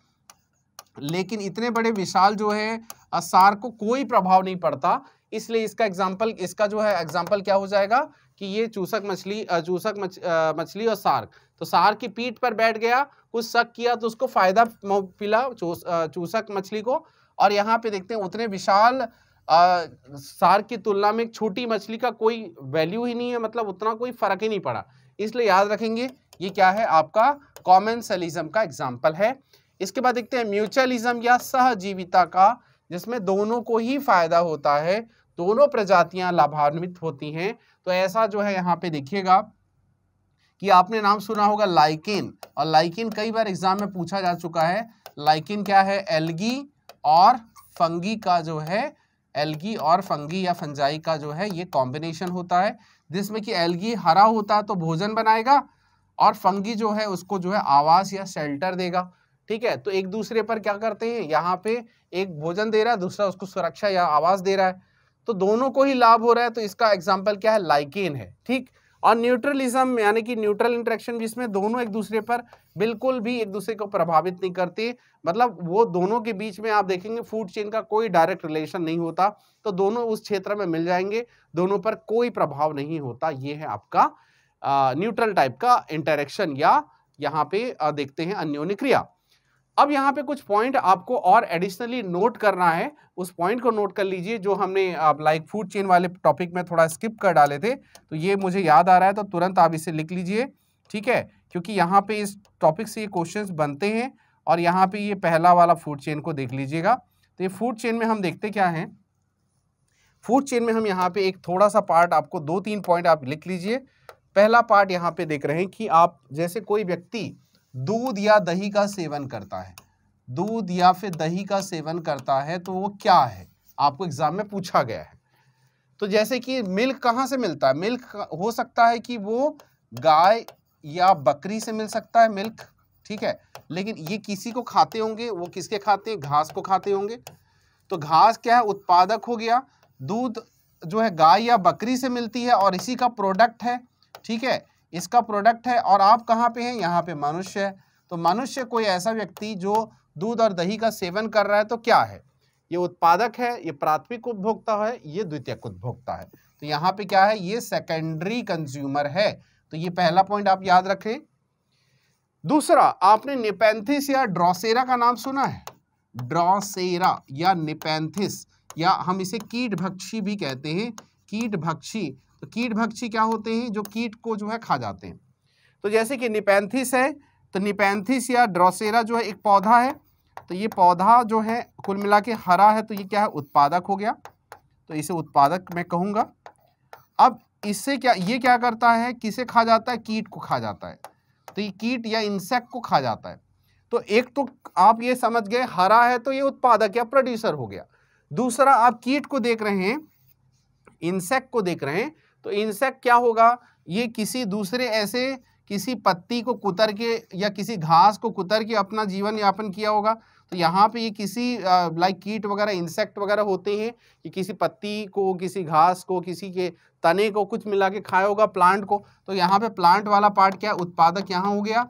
लेकिन इतने बड़े विशाल जो है शार्क को कोई प्रभाव नहीं पड़ता। इसलिए इसका एग्जाम्पल, इसका जो है एग्जाम्पल क्या हो जाएगा कि ये चूसक मछली और शार्क। तो शार्क की पीठ पर बैठ गया, कुछ शक किया तो उसको फायदा मिला चूसक मछली को। और यहाँ पे देखते हैं उतने विशाल शार्क की तुलना में एक छोटी मछली का कोई वैल्यू ही नहीं है, मतलब उतना कोई फर्क ही नहीं पड़ा। इसलिए याद रखेंगे ये क्या है, आपका कॉमेंसलिज्म का एग्जाम्पल है। इसके बाद देखते हैं म्यूचुअलिज्म या सहजीविता का, जिसमें दोनों को ही फायदा होता है, दोनों प्रजातियां लाभान्वित होती हैं। तो ऐसा जो है यहाँ पे देखिएगा कि आपने नाम सुना होगा लाइकेन, और लाइकेन कई बार एग्जाम में पूछा जा चुका है। लाइकेन क्या है, एल्गी और फंगी का जो है, एल्गी और फंगी या फंजाई का जो है ये कॉम्बिनेशन होता है, जिसमें कि एल्गी हरा होता है तो भोजन बनाएगा और फंगी जो है उसको जो है आवास या शेल्टर देगा। ठीक है, तो एक दूसरे पर क्या करते हैं, यहाँ पे एक भोजन दे रहा है, दूसरा उसको सुरक्षा या आवास दे रहा है, तो दोनों को ही लाभ हो रहा है। तो इसका एग्जाम्पल क्या है, लाइकेन है। ठीक, और न्यूट्रलिज्म यानी कि न्यूट्रल इंटरेक्शन, जिसमें दोनों एक दूसरे पर बिल्कुल भी एक दूसरे को प्रभावित नहीं करते, मतलब वो दोनों के बीच में आप देखेंगे फूड चेन का कोई डायरेक्ट रिलेशन नहीं होता, तो दोनों उस क्षेत्र में मिल जाएंगे, दोनों पर कोई प्रभाव नहीं होता। ये है आपका न्यूट्रल टाइप का इंटरेक्शन, या यहाँ पे देखते हैं अन्योन्य क्रिया। अब यहाँ पे कुछ पॉइंट आपको और एडिशनली नोट करना है, उस पॉइंट को नोट कर लीजिए जो हमने लाइक फूड चेन वाले टॉपिक में थोड़ा स्किप कर डाले थे। तो ये मुझे याद आ रहा है, तो तुरंत आप इसे लिख लीजिए। ठीक है, क्योंकि यहाँ पे इस टॉपिक से ये क्वेश्चंस बनते हैं, और यहाँ पे ये पहला वाला फूड चेन को देख लीजिएगा। तो ये फूड चेन में हम देखते क्या हैं, फूड चेन में हम यहाँ पे एक थोड़ा सा पार्ट, आपको 2-3 पॉइंट आप लिख लीजिए। पहला पार्ट यहाँ पे देख रहे हैं कि आप जैसे कोई व्यक्ति दूध या दही का सेवन करता है, दूध या फिर दही का सेवन करता है, तो वो क्या है, आपको एग्जाम में पूछा गया है। तो जैसे कि मिल्क कहाँ से मिलता है, मिल्क हो सकता है कि वो गाय या बकरी से मिल सकता है मिल्क। ठीक है, लेकिन ये किसी को खाते होंगे, वो किसके खाते हैं, घास को खाते होंगे। तो घास क्या है, उत्पादक हो गया, दूध जो है गाय या बकरी से मिलती है और इसी का प्रोडक्ट है, ठीक है, इसका प्रोडक्ट है। और आप कहाँ पे हैं, यहाँ पे मनुष्य है। तो मनुष्य कोई ऐसा व्यक्ति जो दूध और दही का सेवन कर रहा है, तो क्या है, ये उत्पादक है, ये प्राथमिक उपभोक्ता है, ये द्वितीयक उपभोक्ता है। तो यहाँ पे क्या है, ये सेकेंडरी कंज्यूमर है। तो ये पहला पॉइंट आप याद रखें। दूसरा, आपने निपेंथिस या ड्रोसेरा का नाम सुना है, ड्रोसेरा या निपेंथिस, या हम इसे कीटभक्षी भी कहते हैं, कीटभक्षी। तो कीटभक्षी क्या होते हैं, जो कीट को जो है खा जाते हैं। तो जैसे कि निपेंथिस है, तो निपेंथिस या ड्रोसेरा जो है एक पौधा है। तो ये पौधा जो है कुल मिला के हरा है, तो ये क्या है, उत्पादक हो गया। तो इसे उत्पादक मैं कहूँगा। अब इससे क्या, ये क्या करता है, किसे खा जाता है, कीट को खा जाता है। तो ये कीट या इंसेक्ट को खा जाता है। तो एक तो आप ये समझ गए, हरा है तो ये उत्पादक या प्रोड्यूसर हो गया। दूसरा, आप कीट को देख रहे हैं, इंसेक्ट को देख रहे हैं, तो इंसेक्ट क्या होगा, ये किसी दूसरे ऐसे किसी पत्ती को कुतर के या किसी घास को कुतर के अपना जीवन यापन किया होगा। तो यहाँ पे ये किसी लाइक कीट वगैरह, इंसेक्ट वगैरह होते हैं, कि किसी पत्ती को, किसी घास को, किसी के तने को कुछ मिला के खाया होगा, प्लांट को। तो यहाँ पे प्लांट वाला पार्ट क्या, उत्पादक यहाँ हो गया,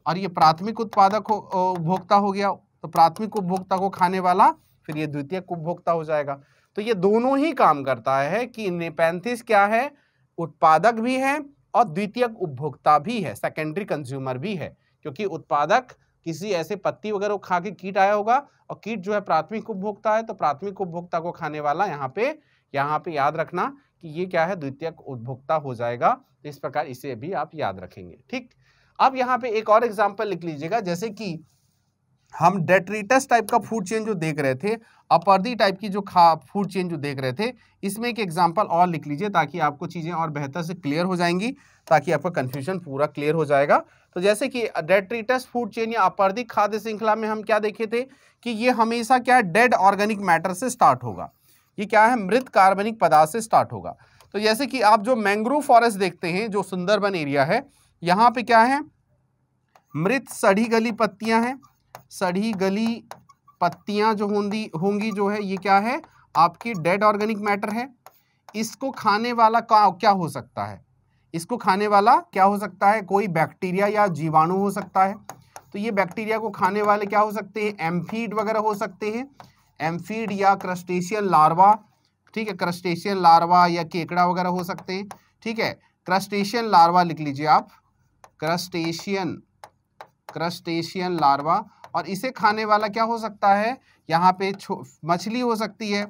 और ये प्राथमिक उत्पादक उपभोक्ता हो गया। तो प्राथमिक उपभोक्ता को खाने वाला फिर ये द्वितीयक उपभोक्ता हो जाएगा। तो ये दोनों ही काम करता है कि नेपेंथिस क्या है, उत्पादक भी है और द्वितीयक उपभोक्ता भी है, सेकेंडरी कंज्यूमर भी है। क्योंकि उत्पादक किसी ऐसे पत्ती वगैरह को खा के कीट आया होगा, और कीट जो है प्राथमिक उपभोक्ता है, तो प्राथमिक उपभोक्ता को खाने वाला यहाँ पे याद रखना कि ये क्या है, द्वितीयक उपभोक्ता हो जाएगा। तो इस प्रकार इसे भी आप याद रखेंगे, ठीक। अब यहाँ पे एक और एग्जाम्पल लिख लीजिएगा, जैसे कि हम डेट्रिटस टाइप का फूड चेन जो देख रहे थे, अपरदी टाइप की जो फूड चेन जो देख रहे थे, इसमें एक एग्जांपल और लिख लीजिए ताकि आपको चीज़ें और बेहतर से क्लियर हो जाएंगी, ताकि आपका कंफ्यूजन पूरा क्लियर हो जाएगा। तो जैसे कि डेट्रिटस फूड चेन या अपरदी खाद्य श्रृंखला में हम क्या देखे थे कि ये हमेशा क्या है, डेड ऑर्गेनिक मैटर से स्टार्ट होगा। ये क्या है, मृत कार्बनिक पदार्थ से स्टार्ट होगा। तो जैसे कि आप जो मैंग्रोव फॉरेस्ट देखते हैं, जो सुंदरबन एरिया है, यहाँ पे क्या है, मृत सड़ी गली पत्तियां हैं। सड़ी गली पत्तियां जो होंगी जो है, ये क्या है, आपकी डेड ऑर्गेनिक मैटर है। इसको खाने वाला क्या हो सकता है, इसको खाने वाला क्या हो सकता है, कोई बैक्टीरिया या जीवाणु हो सकता है। तो ये बैक्टीरिया को खाने वाले क्या हो सकते हैं, एम्फीड वगैरह हो सकते हैं, एम्फीड या क्रस्टेशियन लार्वा, ठीक है, क्रस्टेशियन लार्वा या केकड़ा वगैरह हो सकते हैं, ठीक है। क्रस्टेशियन लार्वा लिख लीजिए आप, क्रस्टेशियन लार्वा। और इसे खाने वाला क्या हो सकता है, यहाँ पे मछली हो सकती है,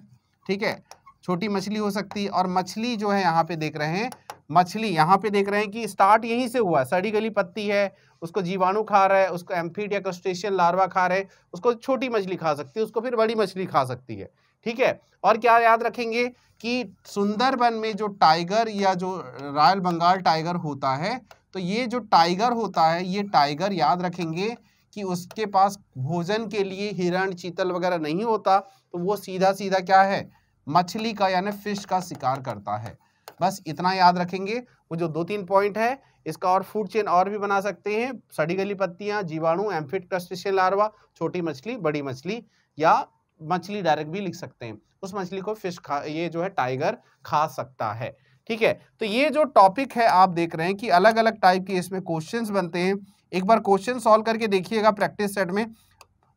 ठीक है, छोटी मछली हो सकती है। और मछली जो है यहाँ पे देख रहे हैं, मछली यहाँ पे देख रहे हैं कि स्टार्ट यहीं से हुआ, सड़ी गली पत्ती है, उसको जीवाणु खा रहा है, उसको एम्फीड या क्रस्टेशियन लार्वा खा रहे हैं, उसको छोटी मछली खा सकती है, उसको फिर बड़ी मछली खा सकती है, ठीक है। और क्या याद रखेंगे कि सुंदरबन में जो टाइगर या जो रॉयल बंगाल टाइगर होता है, तो ये जो टाइगर होता है, ये टाइगर याद रखेंगे कि उसके पास भोजन के लिए हिरण, चीतल वगैरह नहीं होता, तो वो सीधा सीधा क्या है, मछली का यानी फिश का शिकार करता है। बस इतना याद रखेंगे। वो जो 2-3 पॉइंट है, इसका और फूड चेन और भी बना सकते हैं, सड़ी गली पत्तियां, जीवाणु, एम्फीड, क्रस्टेशियन लार्वा, छोटी मछली, बड़ी मछली, या मछली डायरेक्ट भी लिख सकते हैं। उस मछली को फिश ये जो है टाइगर खा सकता है, ठीक है। तो ये जो टॉपिक है, आप देख रहे हैं कि अलग अलग टाइप के इसमें क्वेश्चंस बनते हैं। एक बार क्वेश्चन सॉल्व करके देखिएगा प्रैक्टिस सेट में,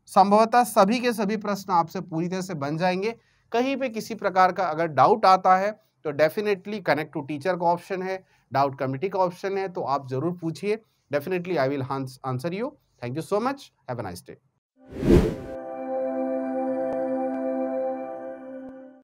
संभवतः सभी के सभी प्रश्न आपसे पूरी तरह से बन जाएंगे। कहीं पे किसी प्रकार का अगर डाउट आता है तो डेफिनेटली कनेक्ट टू टीचर का ऑप्शन है, डाउट कमिटी का ऑप्शन है, तो आप जरूर पूछिए, definitely I will answer you. Thank you so much, have a nice day.